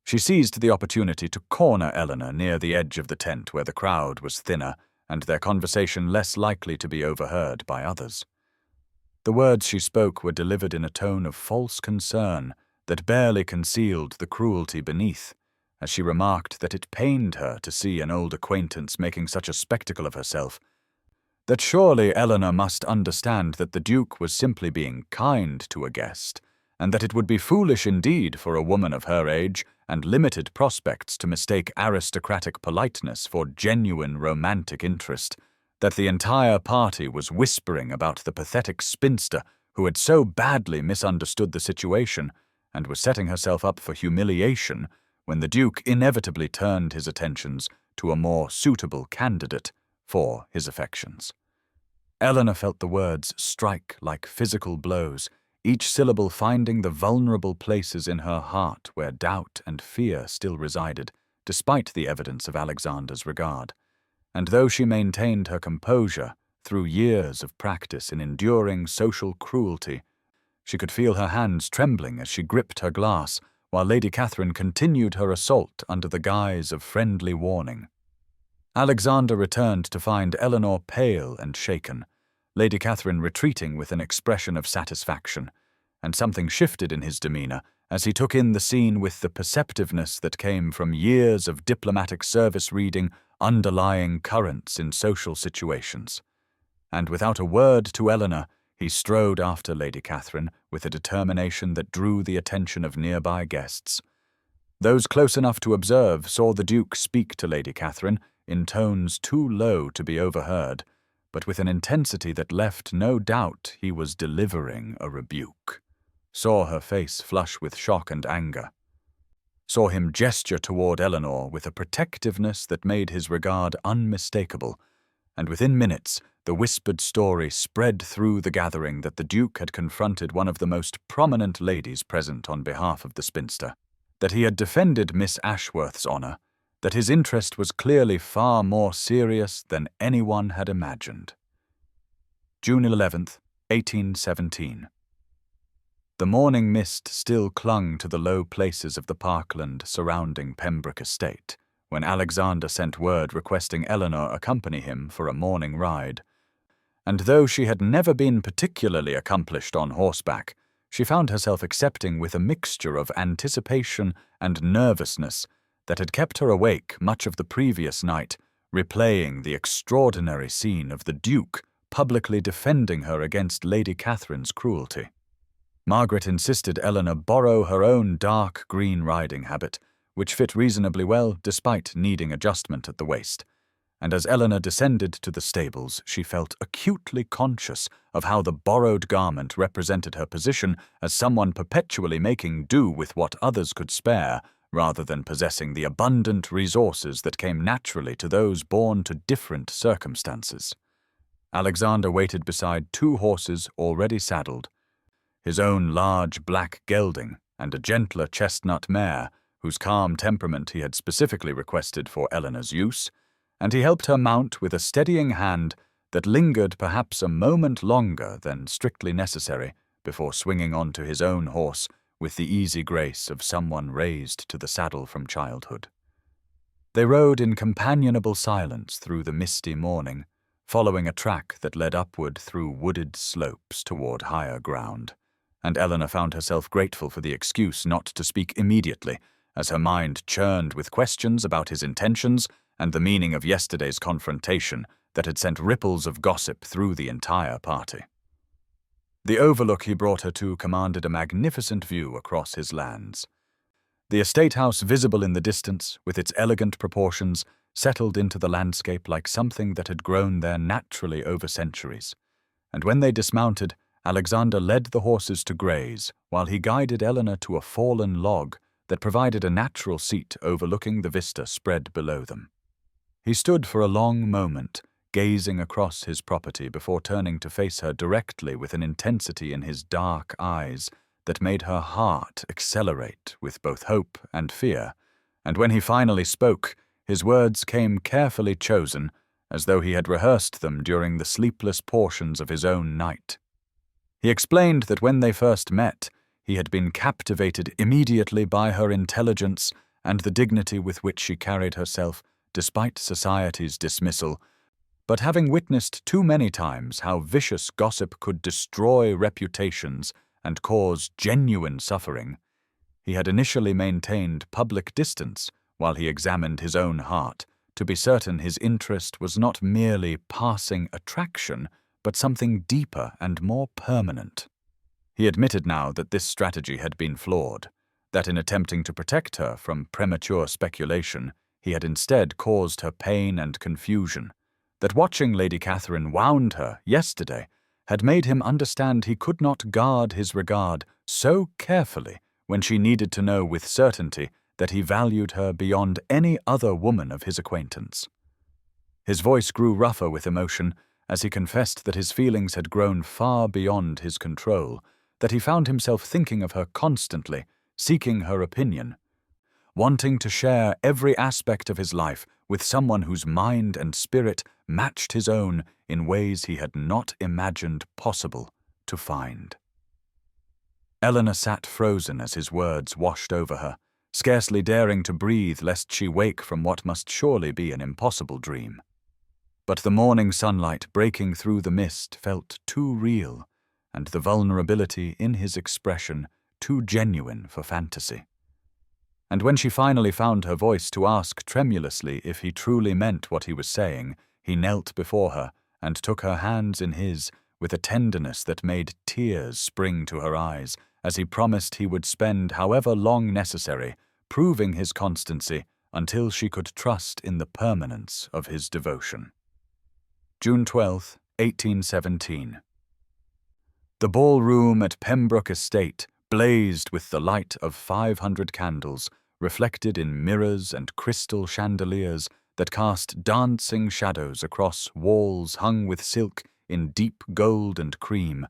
A: she seized the opportunity to corner Eleanor near the edge of the tent where the crowd was thinner and their conversation less likely to be overheard by others. The words she spoke were delivered in a tone of false concern that barely concealed the cruelty beneath, as she remarked that it pained her to see an old acquaintance making such a spectacle of herself, that surely Eleanor must understand that the Duke was simply being kind to a guest, and that it would be foolish indeed for a woman of her age and limited prospects to mistake aristocratic politeness for genuine romantic interest, that the entire party was whispering about the pathetic spinster who had so badly misunderstood the situation and was setting herself up for humiliation when the Duke inevitably turned his attentions to a more suitable candidate for his affections. Eleanor felt the words strike like physical blows, each syllable finding the vulnerable places in her heart where doubt and fear still resided, despite the evidence of Alexander's regard. And though she maintained her composure through years of practice in enduring social cruelty, she could feel her hands trembling as she gripped her glass, while Lady Catherine continued her assault under the guise of friendly warning. Alexander returned to find Eleanor pale and shaken, Lady Catherine retreating with an expression of satisfaction, and something shifted in his demeanour as he took in the scene with the perceptiveness that came from years of diplomatic service reading underlying currents in social situations. And without a word to Eleanor, he strode after Lady Catherine with a determination that drew the attention of nearby guests. Those close enough to observe saw the Duke speak to Lady Catherine in tones too low to be overheard, but with an intensity that left no doubt he was delivering a rebuke. Saw her face flush with shock and anger. Saw him gesture toward Eleanor with a protectiveness that made his regard unmistakable, and within minutes the whispered story spread through the gathering that the Duke had confronted one of the most prominent ladies present on behalf of the spinster, that he had defended Miss Ashworth's honour, that his interest was clearly far more serious than anyone had imagined. June 11th, 1817. The morning mist still clung to the low places of the parkland surrounding Pembroke estate, when Alexander sent word requesting Eleanor accompany him for a morning ride. And though she had never been particularly accomplished on horseback, she found herself accepting with a mixture of anticipation and nervousness that had kept her awake much of the previous night, replaying the extraordinary scene of the Duke publicly defending her against Lady Catherine's cruelty. Margaret insisted Eleanor borrow her own dark green riding habit, which fit reasonably well despite needing adjustment at the waist, and as Eleanor descended to the stables she felt acutely conscious of how the borrowed garment represented her position as someone perpetually making do with what others could spare, rather than possessing the abundant resources that came naturally to those born to different circumstances. Alexander waited beside two horses already saddled, his own large black gelding and a gentler chestnut mare, whose calm temperament he had specifically requested for Eleanor's use, and he helped her mount with a steadying hand that lingered perhaps a moment longer than strictly necessary before swinging on to his own horse with the easy grace of someone raised to the saddle from childhood. They rode in companionable silence through the misty morning, following a track that led upward through wooded slopes toward higher ground, and Eleanor found herself grateful for the excuse not to speak immediately, as her mind churned with questions about his intentions and the meaning of yesterday's confrontation that had sent ripples of gossip through the entire party. The overlook he brought her to commanded a magnificent view across his lands. The estate house visible in the distance, with its elegant proportions, settled into the landscape like something that had grown there naturally over centuries, and when they dismounted, Alexander led the horses to graze, while he guided Eleanor to a fallen log that provided a natural seat overlooking the vista spread below them. He stood for a long moment, gazing across his property before turning to face her directly with an intensity in his dark eyes that made her heart accelerate with both hope and fear, and when he finally spoke, his words came carefully chosen, as though he had rehearsed them during the sleepless portions of his own night. He explained that when they first met, he had been captivated immediately by her intelligence and the dignity with which she carried herself, despite society's dismissal, but having witnessed too many times how vicious gossip could destroy reputations and cause genuine suffering, he had initially maintained public distance while he examined his own heart, to be certain his interest was not merely passing attraction, but something deeper and more permanent. He admitted now that this strategy had been flawed, that in attempting to protect her from premature speculation, he had instead caused her pain and confusion, that watching Lady Catherine wound her yesterday had made him understand he could not guard his regard so carefully when she needed to know with certainty that he valued her beyond any other woman of his acquaintance. His voice grew rougher with emotion as he confessed that his feelings had grown far beyond his control, that he found himself thinking of her constantly, seeking her opinion, wanting to share every aspect of his life with someone whose mind and spirit matched his own in ways he had not imagined possible to find. Eleanor sat frozen as his words washed over her, scarcely daring to breathe lest she wake from what must surely be an impossible dream. But the morning sunlight breaking through the mist felt too real, and the vulnerability in his expression too genuine for fantasy. And when she finally found her voice to ask tremulously if he truly meant what he was saying, he knelt before her and took her hands in his with a tenderness that made tears spring to her eyes, as he promised he would spend however long necessary proving his constancy until she could trust in the permanence of his devotion. June 12, 1817. The ballroom at Pembroke Estate blazed with the light of 500 candles, reflected in mirrors and crystal chandeliers that cast dancing shadows across walls hung with silk in deep gold and cream,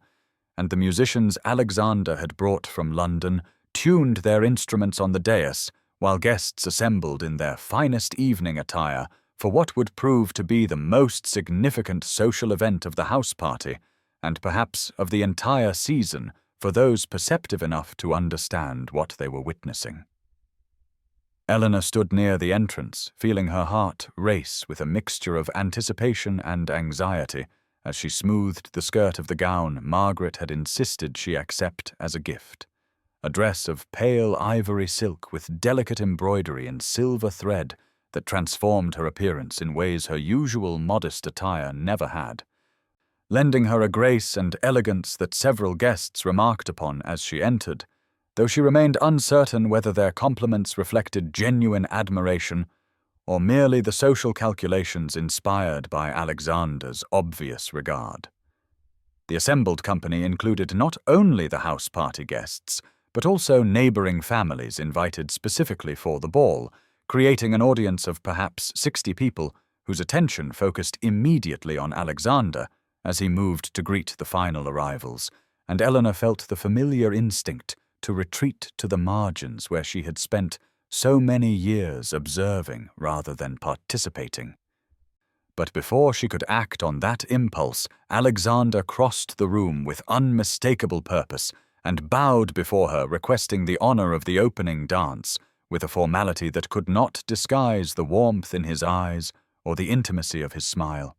A: and the musicians Alexander had brought from London tuned their instruments on the dais, while guests assembled in their finest evening attire for what would prove to be the most significant social event of the house party, and perhaps of the entire season for those perceptive enough to understand what they were witnessing. Eleanor stood near the entrance, feeling her heart race with a mixture of anticipation and anxiety as she smoothed the skirt of the gown Margaret had insisted she accept as a gift, a dress of pale ivory silk with delicate embroidery and silver thread that transformed her appearance in ways her usual modest attire never had, lending her a grace and elegance that several guests remarked upon as she entered, though she remained uncertain whether their compliments reflected genuine admiration or merely the social calculations inspired by Alexander's obvious regard. The assembled company included not only the house party guests, but also neighboring families invited specifically for the ball, creating an audience of perhaps 60 people whose attention focused immediately on Alexander as he moved to greet the final arrivals, and Eleanor felt the familiar instinct to retreat to the margins where she had spent so many years observing rather than participating. But before she could act on that impulse, Alexander crossed the room with unmistakable purpose and bowed before her, requesting the honor of the opening dance, with a formality that could not disguise the warmth in his eyes or the intimacy of his smile.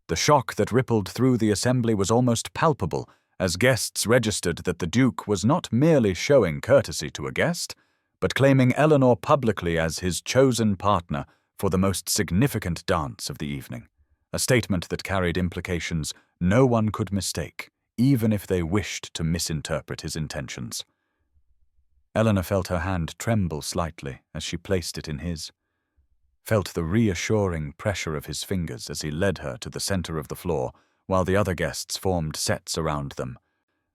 A: The shock that rippled through the assembly was almost palpable as guests registered that the Duke was not merely showing courtesy to a guest, but claiming Eleanor publicly as his chosen partner for the most significant dance of the evening, a statement that carried implications no one could mistake, even if they wished to misinterpret his intentions. Eleanor felt her hand tremble slightly as she placed it in his, felt the reassuring pressure of his fingers as he led her to the center of the floor while the other guests formed sets around them.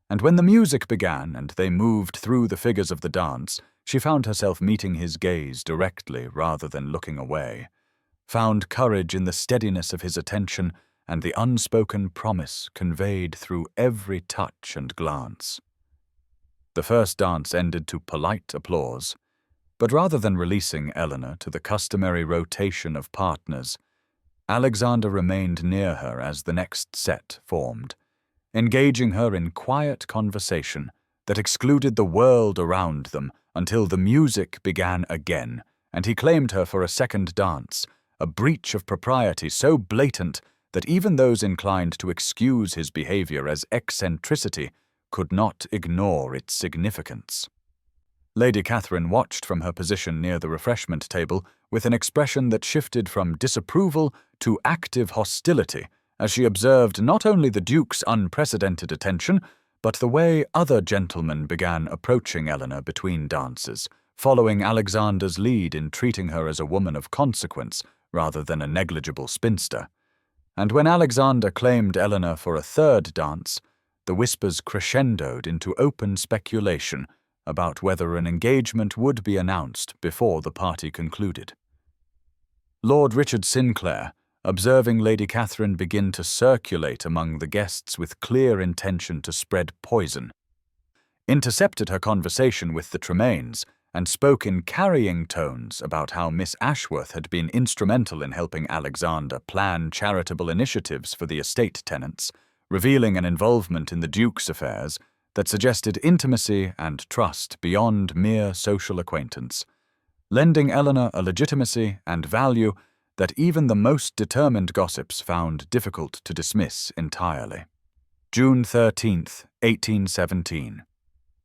A: And when the music began and they moved through the figures of the dance, she found herself meeting his gaze directly rather than looking away, found courage in the steadiness of his attention and the unspoken promise conveyed through every touch and glance. The first dance ended to polite applause, but rather than releasing Eleanor to the customary rotation of partners, Alexander remained near her as the next set formed, engaging her in quiet conversation that excluded the world around them until the music began again, and he claimed her for a second dance, a breach of propriety so blatant that even those inclined to excuse his behavior as eccentricity could not ignore its significance. Lady Catherine watched from her position near the refreshment table with an expression that shifted from disapproval to active hostility as she observed not only the Duke's unprecedented attention, but the way other gentlemen began approaching Eleanor between dances, following Alexander's lead in treating her as a woman of consequence rather than a negligible spinster. And when Alexander claimed Eleanor for a third dance, the whispers crescendoed into open speculation about whether an engagement would be announced before the party concluded. Lord Richard Sinclair, observing Lady Catherine begin to circulate among the guests with clear intention to spread poison, intercepted her conversation with the Tremaines and spoke in carrying tones about how Miss Ashworth had been instrumental in helping Alexander plan charitable initiatives for the estate tenants, revealing an involvement in the Duke's affairs that suggested intimacy and trust beyond mere social acquaintance, lending Eleanor a legitimacy and value that even the most determined gossips found difficult to dismiss entirely. June 13th, 1817.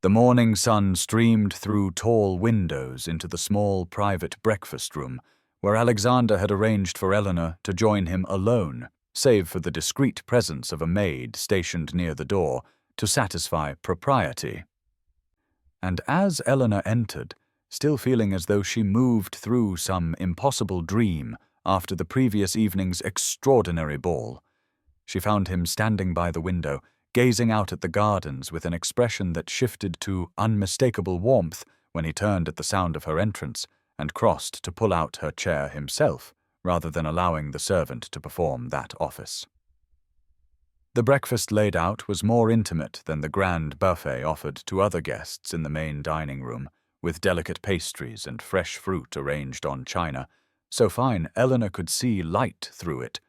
A: The morning sun streamed through tall windows into the small private breakfast room, where Alexander had arranged for Eleanor to join him alone, save for the discreet presence of a maid stationed near the door to satisfy propriety. And as Eleanor entered, still feeling as though she moved through some impossible dream after the previous evening's extraordinary ball, she found him standing by the window, gazing out at the gardens with an expression that shifted to unmistakable warmth when he turned at the sound of her entrance and crossed to pull out her chair himself, rather than allowing the servant to perform that office. The breakfast laid out was more intimate than the grand buffet offered to other guests in the main dining room, with delicate pastries and fresh fruit arranged on china, so fine Eleanor could see light through it,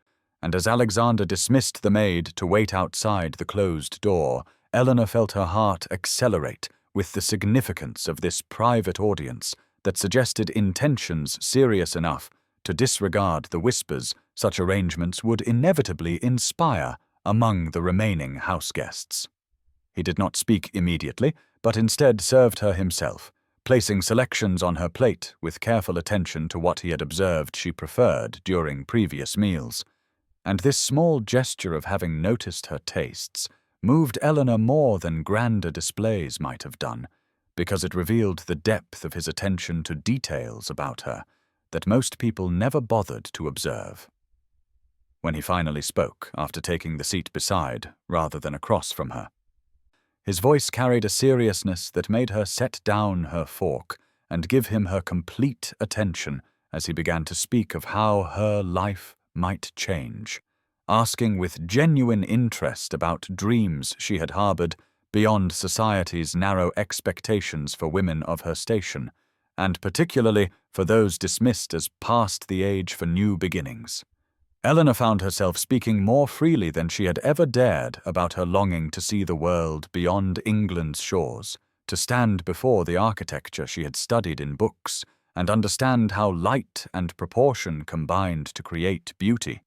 A: and as Alexander dismissed the maid to wait outside the closed door, Eleanor felt her heart accelerate with the significance of this private audience that suggested intentions serious enough to disregard the whispers such arrangements would inevitably inspire among the remaining house guests. He did not speak immediately, but instead served her himself, placing selections on her plate with careful attention to what he had observed she preferred during previous meals. And this small gesture of having noticed her tastes moved Eleanor more than grander displays might have done, because it revealed the depth of his attention to details about her that most people never bothered to observe. When he finally spoke, after taking the seat beside rather than across from her, his voice carried a seriousness that made her set down her fork and give him her complete attention as he began to speak of how her life might change, asking with genuine interest about dreams she had harbored beyond society's narrow expectations for women of her station, and particularly for those dismissed as past the age for new beginnings. Eleanor found herself speaking more freely than she had ever dared about her longing to see the world beyond England's shores, to stand before the architecture she had studied in books, and understand how light and proportion combined to create beauty,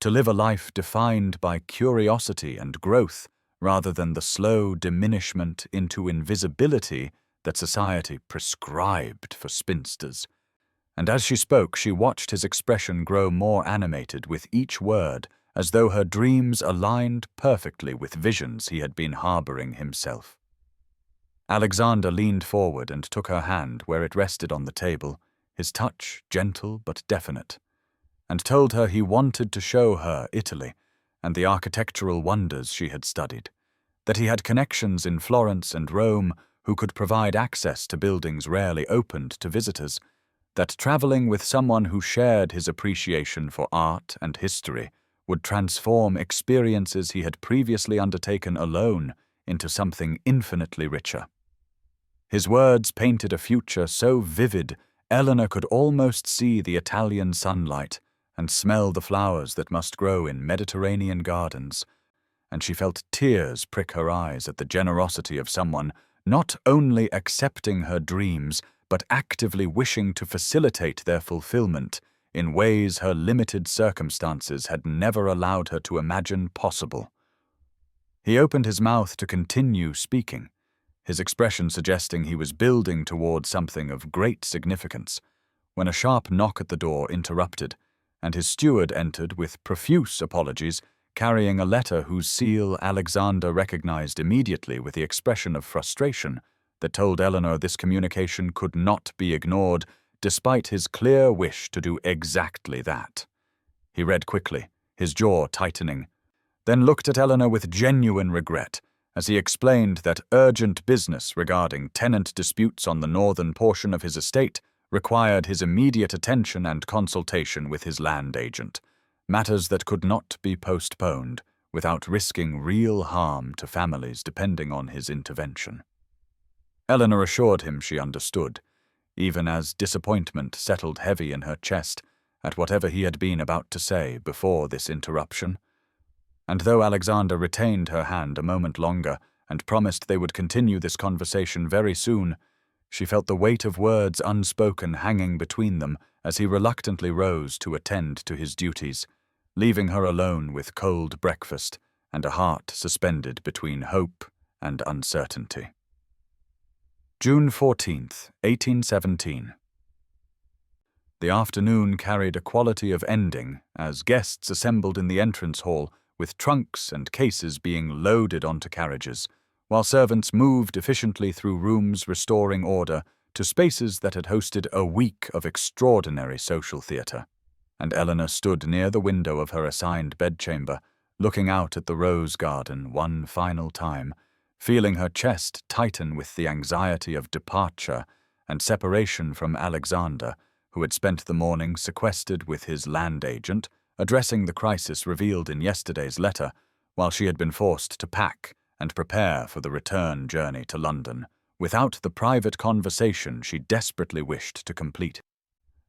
A: to live a life defined by curiosity and growth rather than the slow diminishment into invisibility that society prescribed for spinsters. And as she spoke, she watched his expression grow more animated with each word, as though her dreams aligned perfectly with visions he had been harboring himself. Alexander leaned forward and took her hand where it rested on the table, his touch gentle but definite, and told her he wanted to show her Italy and the architectural wonders she had studied, that he had connections in Florence and Rome who could provide access to buildings rarely opened to visitors, that traveling with someone who shared his appreciation for art and history would transform experiences he had previously undertaken alone into something infinitely richer. His words painted a future so vivid Eleanor could almost see the Italian sunlight and smell the flowers that must grow in Mediterranean gardens, and she felt tears prick her eyes at the generosity of someone not only accepting her dreams but actively wishing to facilitate their fulfillment in ways her limited circumstances had never allowed her to imagine possible. He opened his mouth to continue speaking, his expression suggesting he was building toward something of great significance, when a sharp knock at the door interrupted, and his steward entered with profuse apologies, carrying a letter whose seal Alexander recognized immediately with the expression of frustration that told Eleanor this communication could not be ignored, despite his clear wish to do exactly that. He read quickly, his jaw tightening, then looked at Eleanor with genuine regret, as he explained that urgent business regarding tenant disputes on the northern portion of his estate required his immediate attention and consultation with his land agent, matters that could not be postponed without risking real harm to families depending on his intervention. Eleanor assured him she understood, even as disappointment settled heavy in her chest at whatever he had been about to say before this interruption. And though Alexander retained her hand a moment longer and promised they would continue this conversation very soon, she felt the weight of words unspoken hanging between them as he reluctantly rose to attend to his duties, leaving her alone with cold breakfast and a heart suspended between hope and uncertainty. June 14th, 1817. The afternoon carried a quality of ending as guests assembled in the entrance hall with trunks and cases being loaded onto carriages, while servants moved efficiently through rooms restoring order to spaces that had hosted a week of extraordinary social theatre. And Eleanor stood near the window of her assigned bedchamber, looking out at the rose garden one final time, feeling her chest tighten with the anxiety of departure and separation from Alexander, who had spent the morning sequestered with his land agent, addressing the crisis revealed in yesterday's letter, while she had been forced to pack and prepare for the return journey to London, without the private conversation she desperately wished to complete.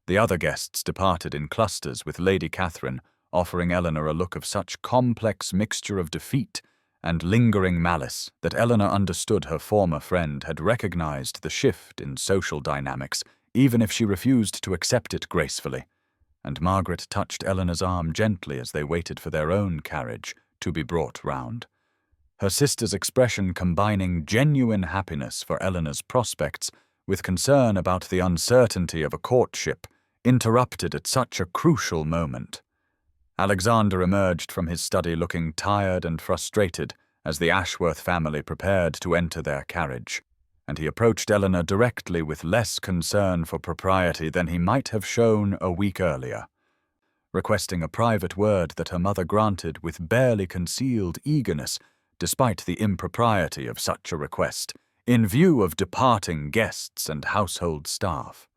A: The other guests departed in clusters, with Lady Catherine offering Eleanor a look of such complex mixture of defeat and lingering malice that Eleanor understood her former friend had recognized the shift in social dynamics, even if she refused to accept it gracefully, and Margaret touched Eleanor's arm gently as they waited for their own carriage to be brought round, her sister's expression combining genuine happiness for Eleanor's prospects with concern about the uncertainty of a courtship interrupted at such a crucial moment. Alexander emerged from his study looking tired and frustrated as the Ashworth family prepared to enter their carriage, and he approached Eleanor directly with less concern for propriety than he might have shown a week earlier, requesting a private word that her mother granted with barely concealed eagerness, despite the impropriety of such a request, in view of departing guests and household staff.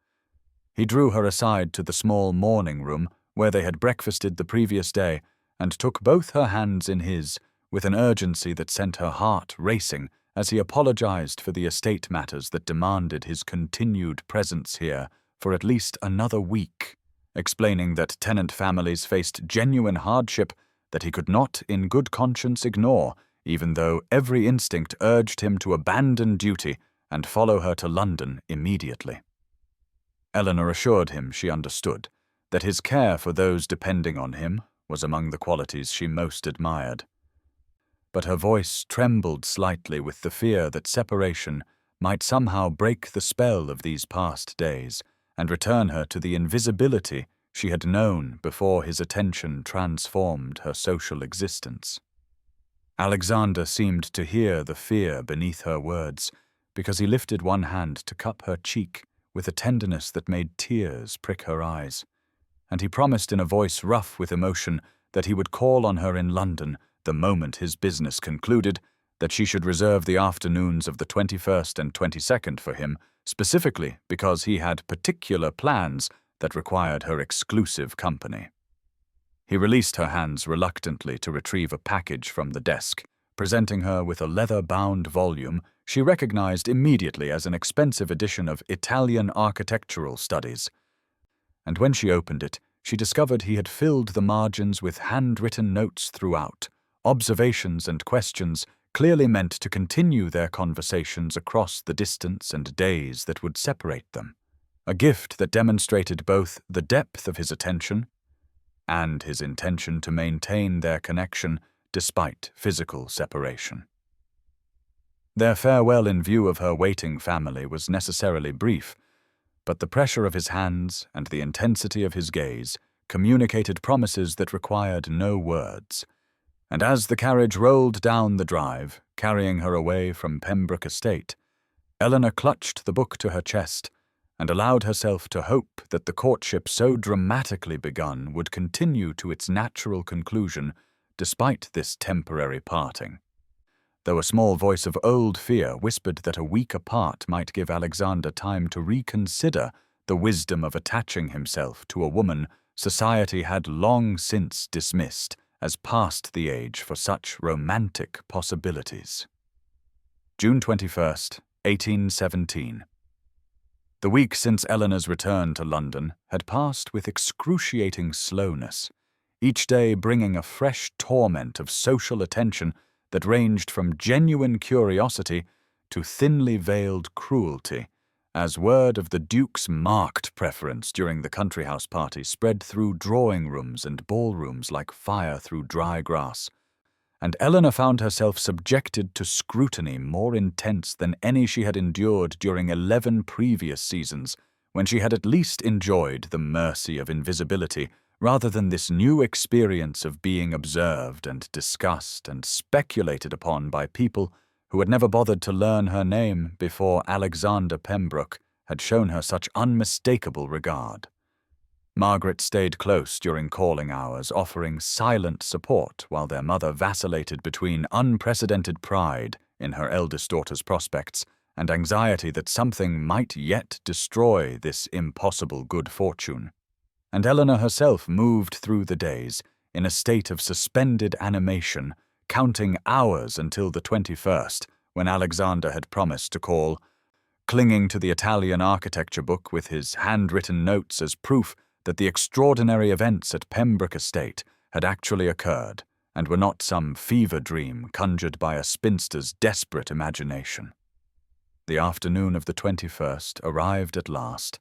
A: He drew her aside to the small morning room where they had breakfasted the previous day, and took both her hands in his with an urgency that sent her heart racing as he apologized for the estate matters that demanded his continued presence here for at least another week, explaining that tenant families faced genuine hardship that he could not in good conscience ignore, even though every instinct urged him to abandon duty and follow her to London immediately. Eleanor assured him she understood, that his care for those depending on him was among the qualities she most admired. But her voice trembled slightly with the fear that separation might somehow break the spell of these past days and return her to the invisibility she had known before his attention transformed her social existence. Alexander seemed to hear the fear beneath her words, because he lifted one hand to cup her cheek with a tenderness that made tears prick her eyes, and he promised in a voice rough with emotion that he would call on her in London the moment his business concluded, that she should reserve the afternoons of the 21st and 22nd for him, specifically because he had particular plans that required her exclusive company. He released her hands reluctantly to retrieve a package from the desk, presenting her with a leather-bound volume she recognized immediately as an expensive edition of Italian architectural studies. And when she opened it, she discovered he had filled the margins with handwritten notes throughout, observations and questions clearly meant to continue their conversations across the distance and days that would separate them, a gift that demonstrated both the depth of his attention and his intention to maintain their connection despite physical separation. Their farewell in view of her waiting family was necessarily brief, but the pressure of his hands and the intensity of his gaze communicated promises that required no words, and as the carriage rolled down the drive, carrying her away from Pembroke Estate, Eleanor clutched the book to her chest and allowed herself to hope that the courtship so dramatically begun would continue to its natural conclusion despite this temporary parting. though a small voice of old fear whispered that a week apart might give Alexander time to reconsider the wisdom of attaching himself to a woman society had long since dismissed as past the age for such romantic possibilities. June 21st, 1817. The week since Eleanor's return to London had passed with excruciating slowness, each day bringing a fresh torment of social attention that ranged from genuine curiosity to thinly veiled cruelty, as word of the Duke's marked preference during the country house party spread through drawing-rooms and ballrooms like fire through dry grass, and Eleanor found herself subjected to scrutiny more intense than any she had endured during 11 previous seasons, when she had at least enjoyed the mercy of invisibility rather than this new experience of being observed and discussed and speculated upon by people who had never bothered to learn her name before Alexander Pembroke had shown her such unmistakable regard. Margaret stayed close during calling hours, offering silent support while their mother vacillated between unprecedented pride in her eldest daughter's prospects and anxiety that something might yet destroy this impossible good fortune. And Eleanor herself moved through the days in a state of suspended animation, counting hours until the 21st, when Alexander had promised to call, clinging to the Italian architecture book with his handwritten notes as proof that the extraordinary events at Pembroke Estate had actually occurred and were not some fever dream conjured by a spinster's desperate imagination. The afternoon of the 21st arrived at last,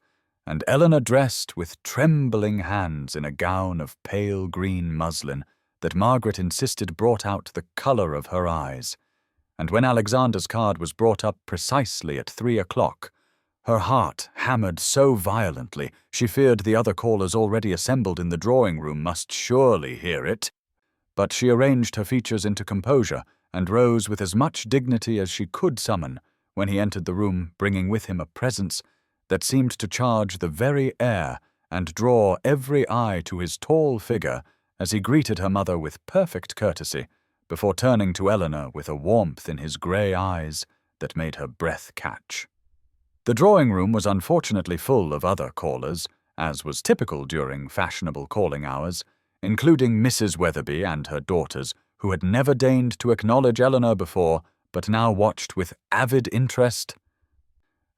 A: and Eleanor, dressed with trembling hands in a gown of pale green muslin that Margaret insisted brought out the colour of her eyes, and when Alexander's card was brought up precisely at 3 o'clock, her heart hammered so violently she feared the other callers already assembled in the drawing-room must surely hear it. But she arranged her features into composure and rose with as much dignity as she could summon when he entered the room, bringing with him a presence that seemed to charge the very air and draw every eye to his tall figure as he greeted her mother with perfect courtesy, before turning to Eleanor with a warmth in his grey eyes that made her breath catch. The drawing-room was unfortunately full of other callers, as was typical during fashionable calling hours, including Mrs. Weatherby and her daughters, who had never deigned to acknowledge Eleanor before, but now watched with avid interest,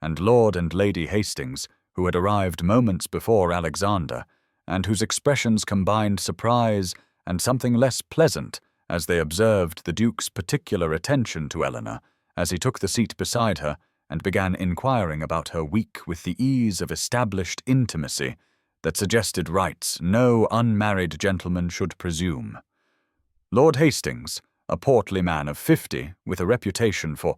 A: and Lord and Lady Hastings, who had arrived moments before Alexander, and whose expressions combined surprise and something less pleasant as they observed the Duke's particular attention to Eleanor as he took the seat beside her and began inquiring about her week with the ease of established intimacy that suggested rights no unmarried gentleman should presume. Lord Hastings, a portly man of 50 with a reputation for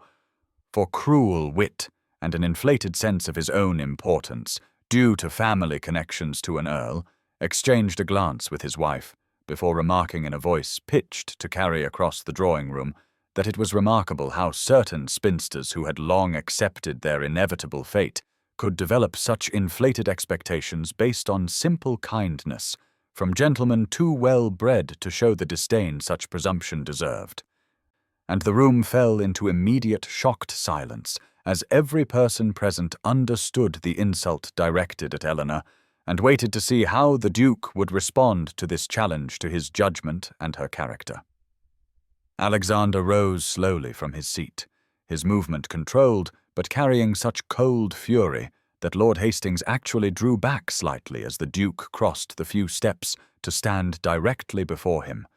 A: cruel wit and an inflated sense of his own importance, due to family connections to an earl, exchanged a glance with his wife before remarking in a voice pitched to carry across the drawing-room that it was remarkable how certain spinsters who had long accepted their inevitable fate could develop such inflated expectations based on simple kindness from gentlemen too well bred to show the disdain such presumption deserved. And the room fell into immediate shocked silence as every person present understood the insult directed at Eleanor and waited to see how the Duke would respond to this challenge to his judgment and her character. Alexander rose slowly from his seat, his movement controlled but carrying such cold fury that Lord Hastings actually drew back slightly as the Duke crossed the few steps to stand directly before him,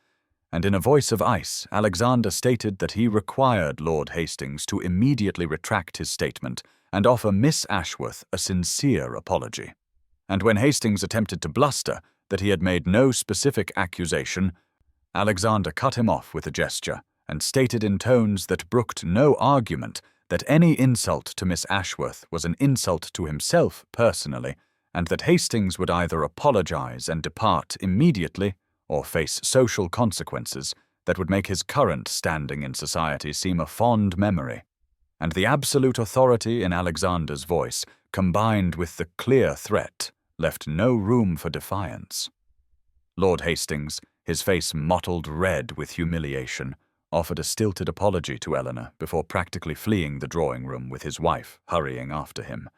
A: and in a voice of ice Alexander stated that he required Lord Hastings to immediately retract his statement and offer Miss Ashworth a sincere apology. And when Hastings attempted to bluster that he had made no specific accusation, Alexander cut him off with a gesture and stated in tones that brooked no argument that any insult to Miss Ashworth was an insult to himself personally, and that Hastings would either apologize and depart immediately or face social consequences that would make his current standing in society seem a fond memory. And the absolute authority in Alexander's voice, combined with the clear threat, left no room for defiance. Lord Hastings, his face mottled red with humiliation, offered a stilted apology to Eleanor before practically fleeing the drawing-room with his wife hurrying after him,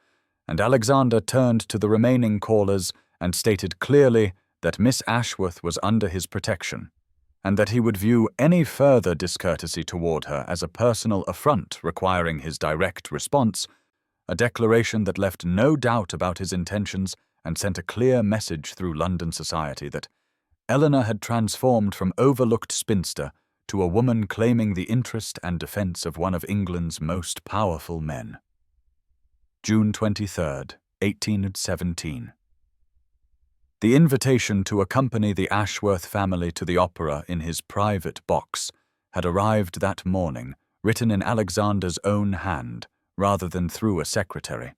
A: and Alexander turned to the remaining callers and stated clearly that Miss Ashworth was under his protection, and that he would view any further discourtesy toward her as a personal affront requiring his direct response, a declaration that left no doubt about his intentions and sent a clear message through London society that Eleanor had transformed from overlooked spinster to a woman claiming the interest and defence of one of England's most powerful men. June 23rd, 1817. The invitation to accompany the Ashworth family to the opera in his private box had arrived that morning, written in Alexander's own hand, rather than through a secretary.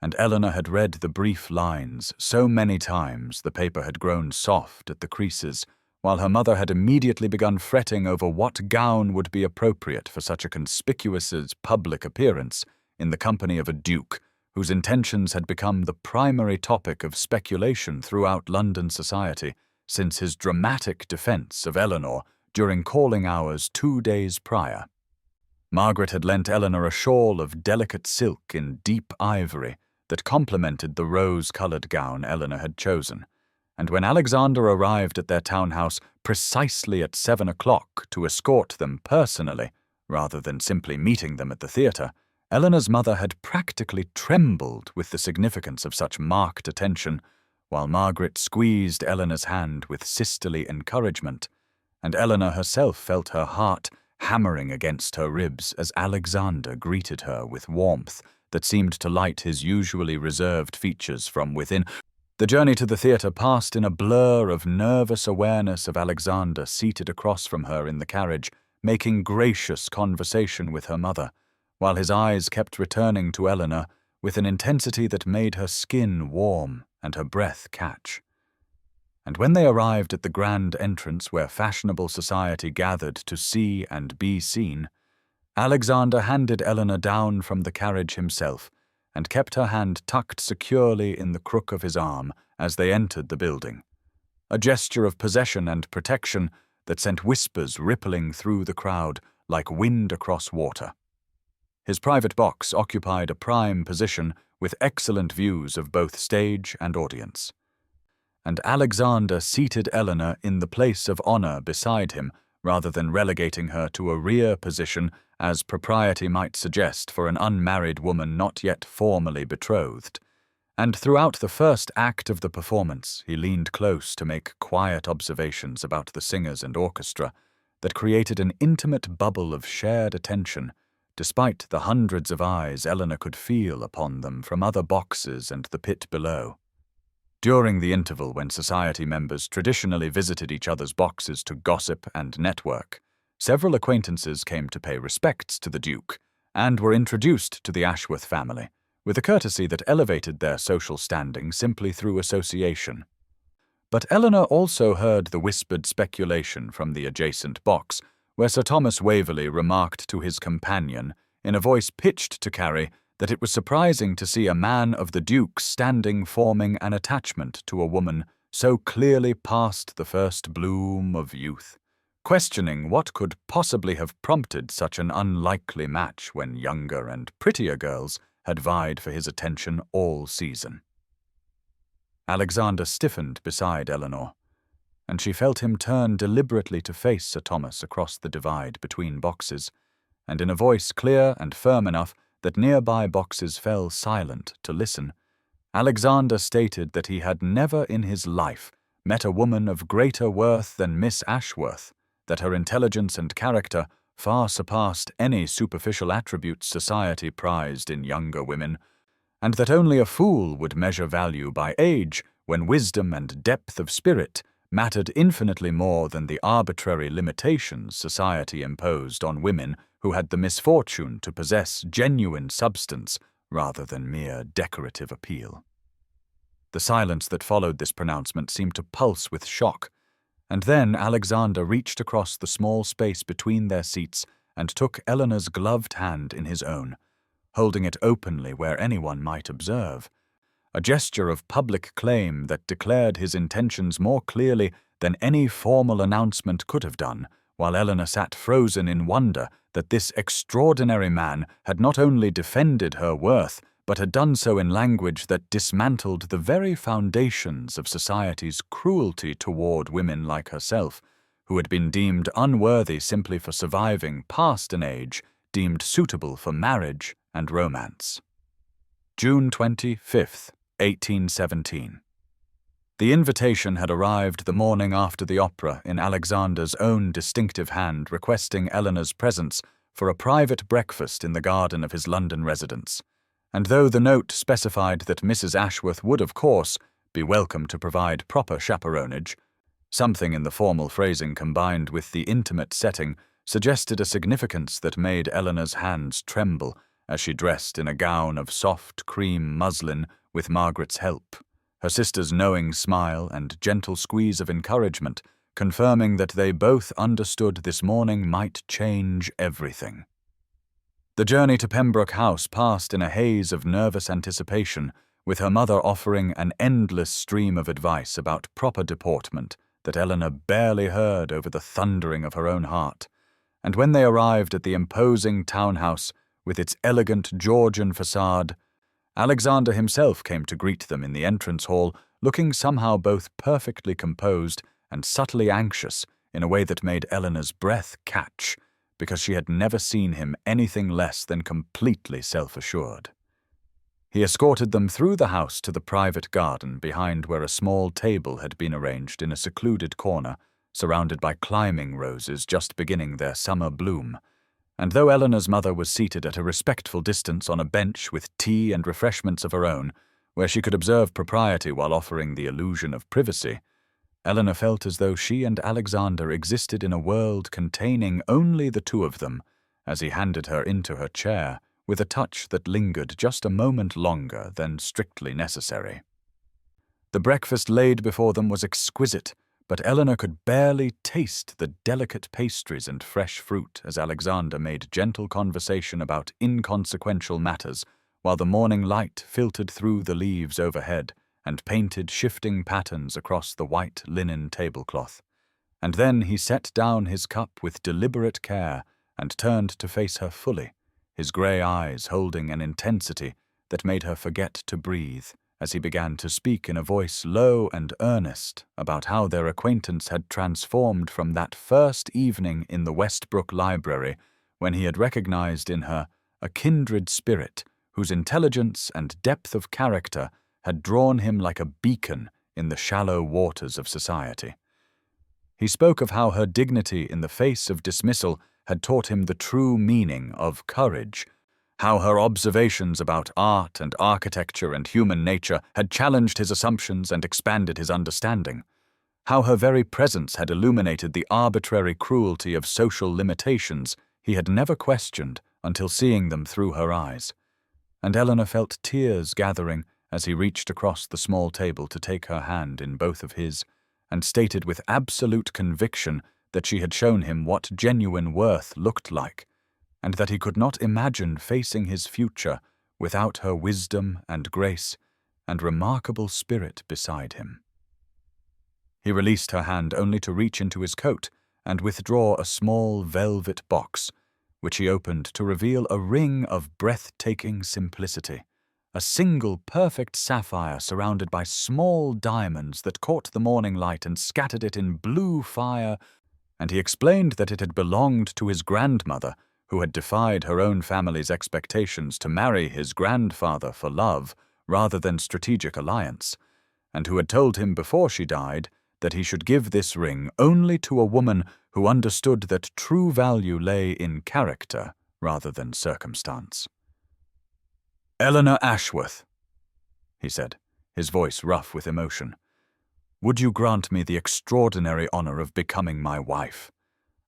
A: And Eleanor had read the brief lines so many times the paper had grown soft at the creases, while her mother had immediately begun fretting over what gown would be appropriate for such a conspicuous public appearance in the company of a duke whose intentions had become the primary topic of speculation throughout London society since his dramatic defence of Eleanor during calling hours 2 days prior. Margaret had lent Eleanor a shawl of delicate silk in deep ivory that complemented the rose-coloured gown Eleanor had chosen, and when Alexander arrived at their townhouse precisely at 7 o'clock to escort them personally, rather than simply meeting them at the theatre, Eleanor's mother had practically trembled with the significance of such marked attention, while Margaret squeezed Eleanor's hand with sisterly encouragement, and Eleanor herself felt her heart hammering against her ribs as Alexander greeted her with warmth that seemed to light his usually reserved features from within. The journey to the theatre passed in a blur of nervous awareness of Alexander seated across from her in the carriage, making gracious conversation with her mother, while his eyes kept returning to Eleanor with an intensity that made her skin warm and her breath catch. And when they arrived at the grand entrance where fashionable society gathered to see and be seen, Alexander handed Eleanor down from the carriage himself and kept her hand tucked securely in the crook of his arm as they entered the building, a gesture of possession and protection that sent whispers rippling through the crowd like wind across water. His private box occupied a prime position with excellent views of both stage and audience, and Alexander seated Eleanor in the place of honour beside him rather than relegating her to a rear position as propriety might suggest for an unmarried woman not yet formally betrothed. And throughout the first act of the performance he leaned close to make quiet observations about the singers and orchestra that created an intimate bubble of shared attention, despite the hundreds of eyes Eleanor could feel upon them from other boxes and the pit below. During the interval when society members traditionally visited each other's boxes to gossip and network, several acquaintances came to pay respects to the Duke and were introduced to the Ashworth family, with a courtesy that elevated their social standing simply through association. But Eleanor also heard the whispered speculation from the adjacent box, where Sir Thomas Waverley remarked to his companion, in a voice pitched to carry, that it was surprising to see a man of the Duke's standing forming an attachment to a woman so clearly past the first bloom of youth, questioning what could possibly have prompted such an unlikely match when younger and prettier girls had vied for his attention all season. Alexander stiffened beside Eleanor, and she felt him turn deliberately to face Sir Thomas across the divide between boxes, and in a voice clear and firm enough that nearby boxes fell silent to listen, Alexander stated that he had never in his life met a woman of greater worth than Miss Ashworth, that her intelligence and character far surpassed any superficial attributes society prized in younger women, and that only a fool would measure value by age when wisdom and depth of spirit mattered infinitely more than the arbitrary limitations society imposed on women who had the misfortune to possess genuine substance rather than mere decorative appeal. The silence that followed this pronouncement seemed to pulse with shock, and then Alexander reached across the small space between their seats and took Eleanor's gloved hand in his own, holding it openly where anyone might observe, a gesture of public claim that declared his intentions more clearly than any formal announcement could have done while Eleanor sat frozen in wonder that this extraordinary man had not only defended her worth, but had done so in language that dismantled the very foundations of society's cruelty toward women like herself, who had been deemed unworthy simply for surviving past an age deemed suitable for marriage and romance. June 25th, 1817. The invitation had arrived the morning after the opera in Alexander's own distinctive hand, requesting Eleanor's presence for a private breakfast in the garden of his London residence. And though the note specified that Mrs. Ashworth would, of course, be welcome to provide proper chaperonage, something in the formal phrasing combined with the intimate setting suggested a significance that made Eleanor's hands tremble as she dressed in a gown of soft cream muslin with Margaret's help, her sister's knowing smile and gentle squeeze of encouragement confirming that they both understood this morning might change everything. The journey to Pembroke House passed in a haze of nervous anticipation, with her mother offering an endless stream of advice about proper deportment that Eleanor barely heard over the thundering of her own heart. And when they arrived at the imposing townhouse with its elegant Georgian facade, Alexander himself came to greet them in the entrance hall, looking somehow both perfectly composed and subtly anxious in a way that made Eleanor's breath catch, because she had never seen him anything less than completely self-assured. He escorted them through the house to the private garden behind where a small table had been arranged in a secluded corner, surrounded by climbing roses just beginning their summer bloom. And though Eleanor's mother was seated at a respectful distance on a bench with tea and refreshments of her own, where she could observe propriety while offering the illusion of privacy, Eleanor felt as though she and Alexander existed in a world containing only the two of them, as he handed her into her chair with a touch that lingered just a moment longer than strictly necessary. The breakfast laid before them was exquisite, but Eleanor could barely taste the delicate pastries and fresh fruit as Alexander made gentle conversation about inconsequential matters, while the morning light filtered through the leaves overhead and painted shifting patterns across the white linen tablecloth. And then he set down his cup with deliberate care and turned to face her fully, his grey eyes holding an intensity that made her forget to breathe, as he began to speak in a voice low and earnest about how their acquaintance had transformed from that first evening in the Westbrook library when he had recognized in her a kindred spirit whose intelligence and depth of character had drawn him like a beacon in the shallow waters of society. He spoke of how her dignity in the face of dismissal had taught him the true meaning of courage, how her observations about art and architecture and human nature had challenged his assumptions and expanded his understanding, how her very presence had illuminated the arbitrary cruelty of social limitations he had never questioned until seeing them through her eyes. And Eleanor felt tears gathering as he reached across the small table to take her hand in both of his, and stated with absolute conviction that she had shown him what genuine worth looked like, and that he could not imagine facing his future without her wisdom and grace and remarkable spirit beside him. He released her hand only to reach into his coat and withdraw a small velvet box, which he opened to reveal a ring of breathtaking simplicity, a single perfect sapphire surrounded by small diamonds that caught the morning light and scattered it in blue fire, and he explained that it had belonged to his grandmother, who had defied her own family's expectations to marry his grandfather for love rather than strategic alliance, and who had told him before she died that he should give this ring only to a woman who understood that true value lay in character rather than circumstance. "Eleanor Ashworth," he said, his voice rough with emotion, "would you grant me the extraordinary honor of becoming my wife,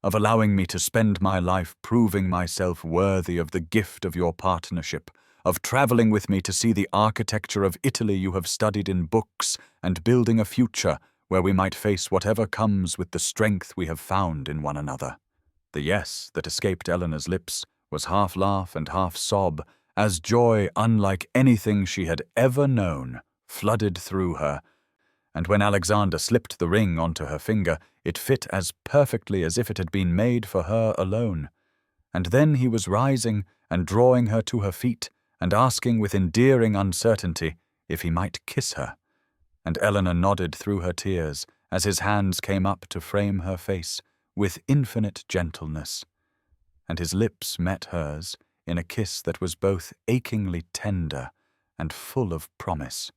A: of allowing me to spend my life proving myself worthy of the gift of your partnership, of traveling with me to see the architecture of Italy you have studied in books, and building a future where we might face whatever comes with the strength we have found in one another?" The yes that escaped Eleanor's lips was half laugh and half sob, as joy unlike anything she had ever known flooded through her, and when Alexander slipped the ring onto her finger, It fit as perfectly as if it had been made for her alone. And then he was rising and drawing her to her feet and asking with endearing uncertainty if he might kiss her. And Eleanor nodded through her tears as his hands came up to frame her face with infinite gentleness. And his lips met hers in a kiss that was both achingly tender and full of promise,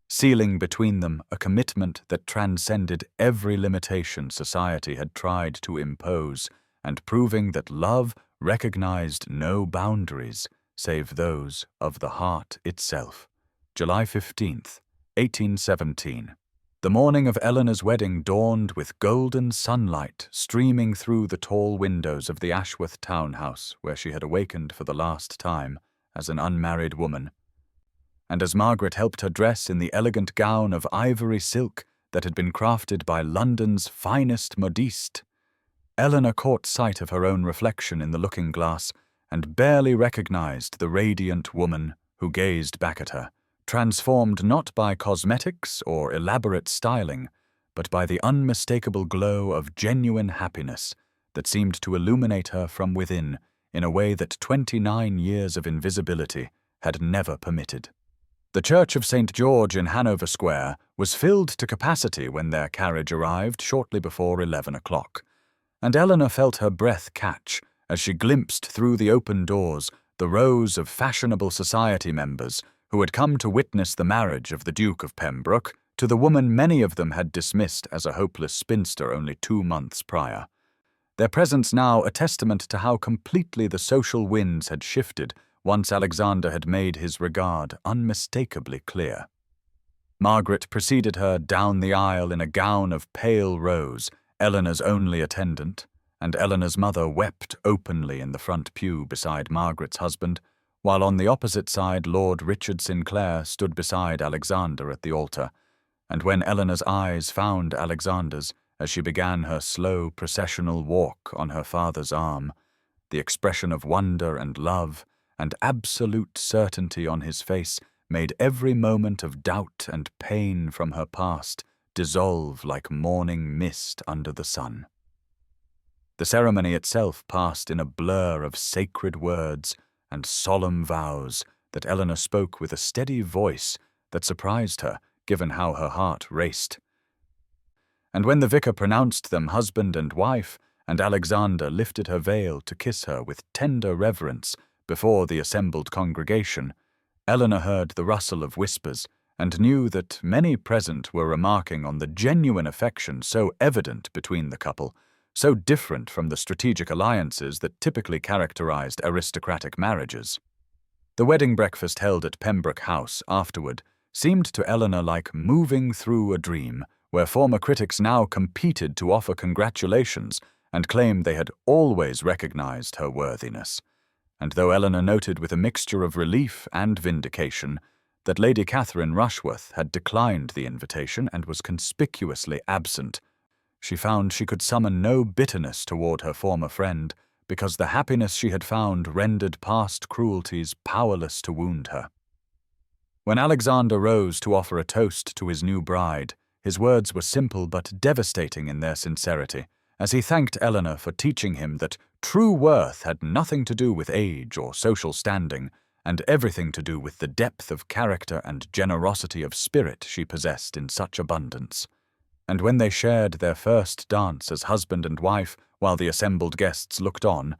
A: sealing between them a commitment that transcended every limitation society had tried to impose, and proving that love recognized no boundaries save those of the heart itself. July 15th, 1817. The morning of Eleanor's wedding dawned with golden sunlight streaming through the tall windows of the Ashworth townhouse where she had awakened for the last time as an unmarried woman. And as Margaret helped her dress in the elegant gown of ivory silk that had been crafted by London's finest modiste, Eleanor caught sight of her own reflection in the looking-glass and barely recognized the radiant woman who gazed back at her, transformed not by cosmetics or elaborate styling, but by the unmistakable glow of genuine happiness that seemed to illuminate her from within in a way that 29 years of invisibility had never permitted. The Church of St. George in Hanover Square was filled to capacity when their carriage arrived shortly before 11 o'clock, and Eleanor felt her breath catch as she glimpsed through the open doors the rows of fashionable society members who had come to witness the marriage of the Duke of Pembroke to the woman many of them had dismissed as a hopeless spinster only 2 months prior. Their presence now a testament to how completely the social winds had shifted once Alexander had made his regard unmistakably clear. Margaret preceded her down the aisle in a gown of pale rose, Eleanor's only attendant, and Eleanor's mother wept openly in the front pew beside Margaret's husband, while on the opposite side Lord Richard Sinclair stood beside Alexander at the altar, and when Eleanor's eyes found Alexander's as she began her slow processional walk on her father's arm, the expression of wonder and love and absolute certainty on his face made every moment of doubt and pain from her past dissolve like morning mist under the sun. The ceremony itself passed in a blur of sacred words and solemn vows that Eleanor spoke with a steady voice that surprised her, given how her heart raced. And when the vicar pronounced them husband and wife, and Alexander lifted her veil to kiss her with tender reverence before the assembled congregation, Eleanor heard the rustle of whispers and knew that many present were remarking on the genuine affection so evident between the couple, so different from the strategic alliances that typically characterized aristocratic marriages. The wedding breakfast held at Pembroke House afterward seemed to Eleanor like moving through a dream, where former critics now competed to offer congratulations and claim they had always recognized her worthiness. And though Eleanor noted with a mixture of relief and vindication that Lady Catherine Rushworth had declined the invitation and was conspicuously absent, she found she could summon no bitterness toward her former friend, because the happiness she had found rendered past cruelties powerless to wound her. When Alexander rose to offer a toast to his new bride, his words were simple but devastating in their sincerity, as he thanked Eleanor for teaching him that true worth had nothing to do with age or social standing, and everything to do with the depth of character and generosity of spirit she possessed in such abundance. And when they shared their first dance as husband and wife while the assembled guests looked on,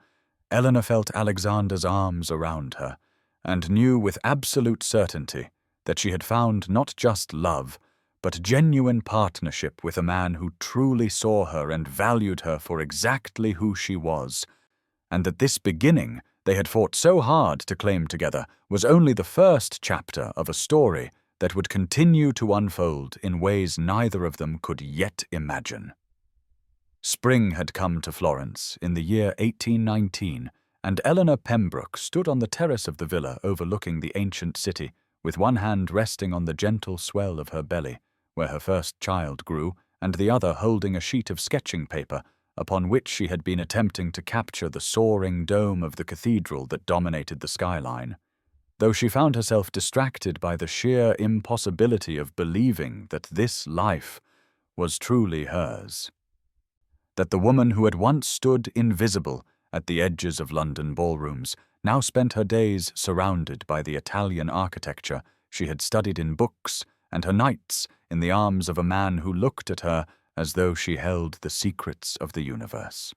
A: Eleanor felt Alexander's arms around her, and knew with absolute certainty that she had found not just love, but genuine partnership with a man who truly saw her and valued her for exactly who she was, and that this beginning they had fought so hard to claim together was only the first chapter of a story that would continue to unfold in ways neither of them could yet imagine. Spring had come to Florence in the year 1819, and Eleanor Pembroke stood on the terrace of the villa overlooking the ancient city, with one hand resting on the gentle swell of her belly, where her first child grew, and the other holding a sheet of sketching paper upon which she had been attempting to capture the soaring dome of the cathedral that dominated the skyline, though she found herself distracted by the sheer impossibility of believing that this life was truly hers. that the woman who had once stood invisible at the edges of London ballrooms now spent her days surrounded by the Italian architecture she had studied in books, and her nights in the arms of a man who looked at her as though she held the secrets of the universe.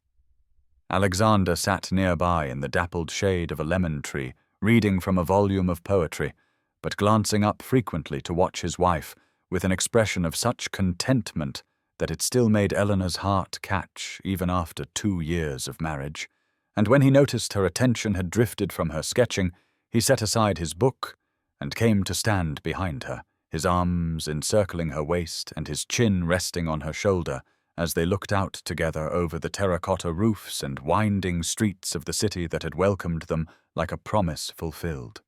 A: Alexander sat nearby in the dappled shade of a lemon tree, reading from a volume of poetry, but glancing up frequently to watch his wife with an expression of such contentment that it still made Eleanor's heart catch even after 2 years of marriage. And when he noticed her attention had drifted from her sketching, he set aside his book and came to stand behind her, his arms encircling her waist and his chin resting on her shoulder as they looked out together over the terracotta roofs and winding streets of the city that had welcomed them like a promise fulfilled.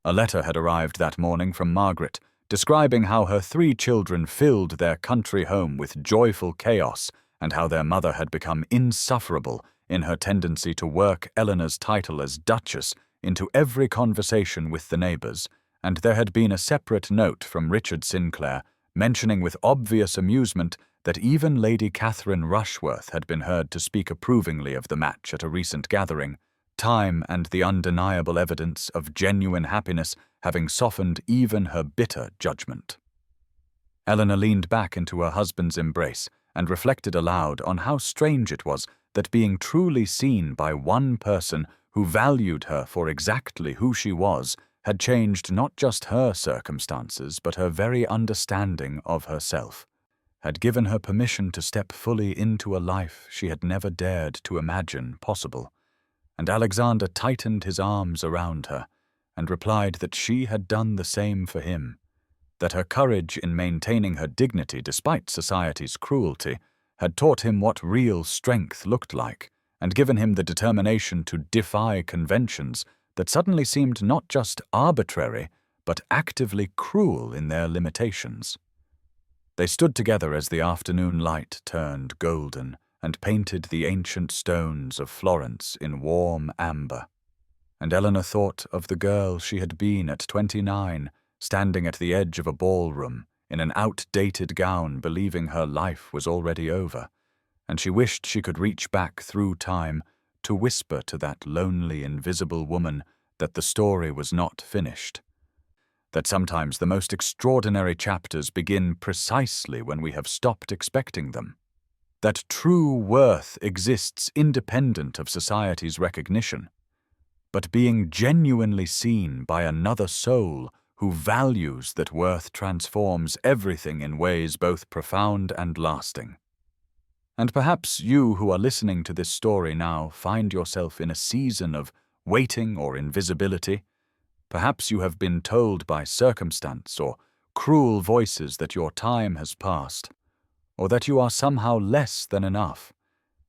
A: A letter had arrived that morning from Margaret, describing how her 3 children filled their country home with joyful chaos and how their mother had become insufferable in her tendency to work Eleanor's title as Duchess into every conversation with the neighbours, and there had been a separate note from Richard Sinclair mentioning with obvious amusement that even Lady Catherine Rushworth had been heard to speak approvingly of the match at a recent gathering, time and the undeniable evidence of genuine happiness having softened even her bitter judgment. Eleanor leaned back into her husband's embrace and reflected aloud on how strange it was that being truly seen by one person who valued her for exactly who she was had changed not just her circumstances but her very understanding of herself, had given her permission to step fully into a life she had never dared to imagine possible. And Alexander tightened his arms around her and replied that she had done the same for him, that her courage in maintaining her dignity despite society's cruelty had taught him what real strength looked like, and given him the determination to defy conventions that suddenly seemed not just arbitrary, but actively cruel in their limitations. They stood together as the afternoon light turned golden and painted the ancient stones of Florence in warm amber. And Eleanor thought of the girl she had been at 29, standing at the edge of a ballroom, in an outdated gown, believing her life was already over, and she wished she could reach back through time to whisper to that lonely, invisible woman that the story was not finished, that sometimes the most extraordinary chapters begin precisely when we have stopped expecting them, that true worth exists independent of society's recognition, but being genuinely seen by another soul who values that worth transforms everything in ways both profound and lasting. And perhaps you who are listening to this story now find yourself in a season of waiting or invisibility. Perhaps you have been told by circumstance or cruel voices that your time has passed, or that you are somehow less than enough.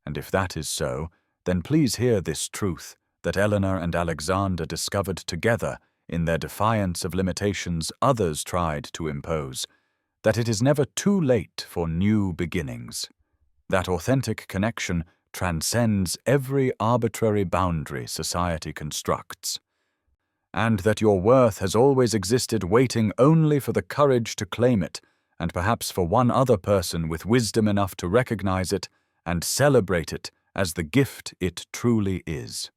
A: And if that is so, then please hear this truth that Eleanor and Alexander discovered together in their defiance of limitations others tried to impose, that it is never too late for new beginnings. That authentic connection transcends every arbitrary boundary society constructs, and that your worth has always existed waiting only for the courage to claim it, and perhaps for one other person with wisdom enough to recognize it and celebrate it as the gift it truly is.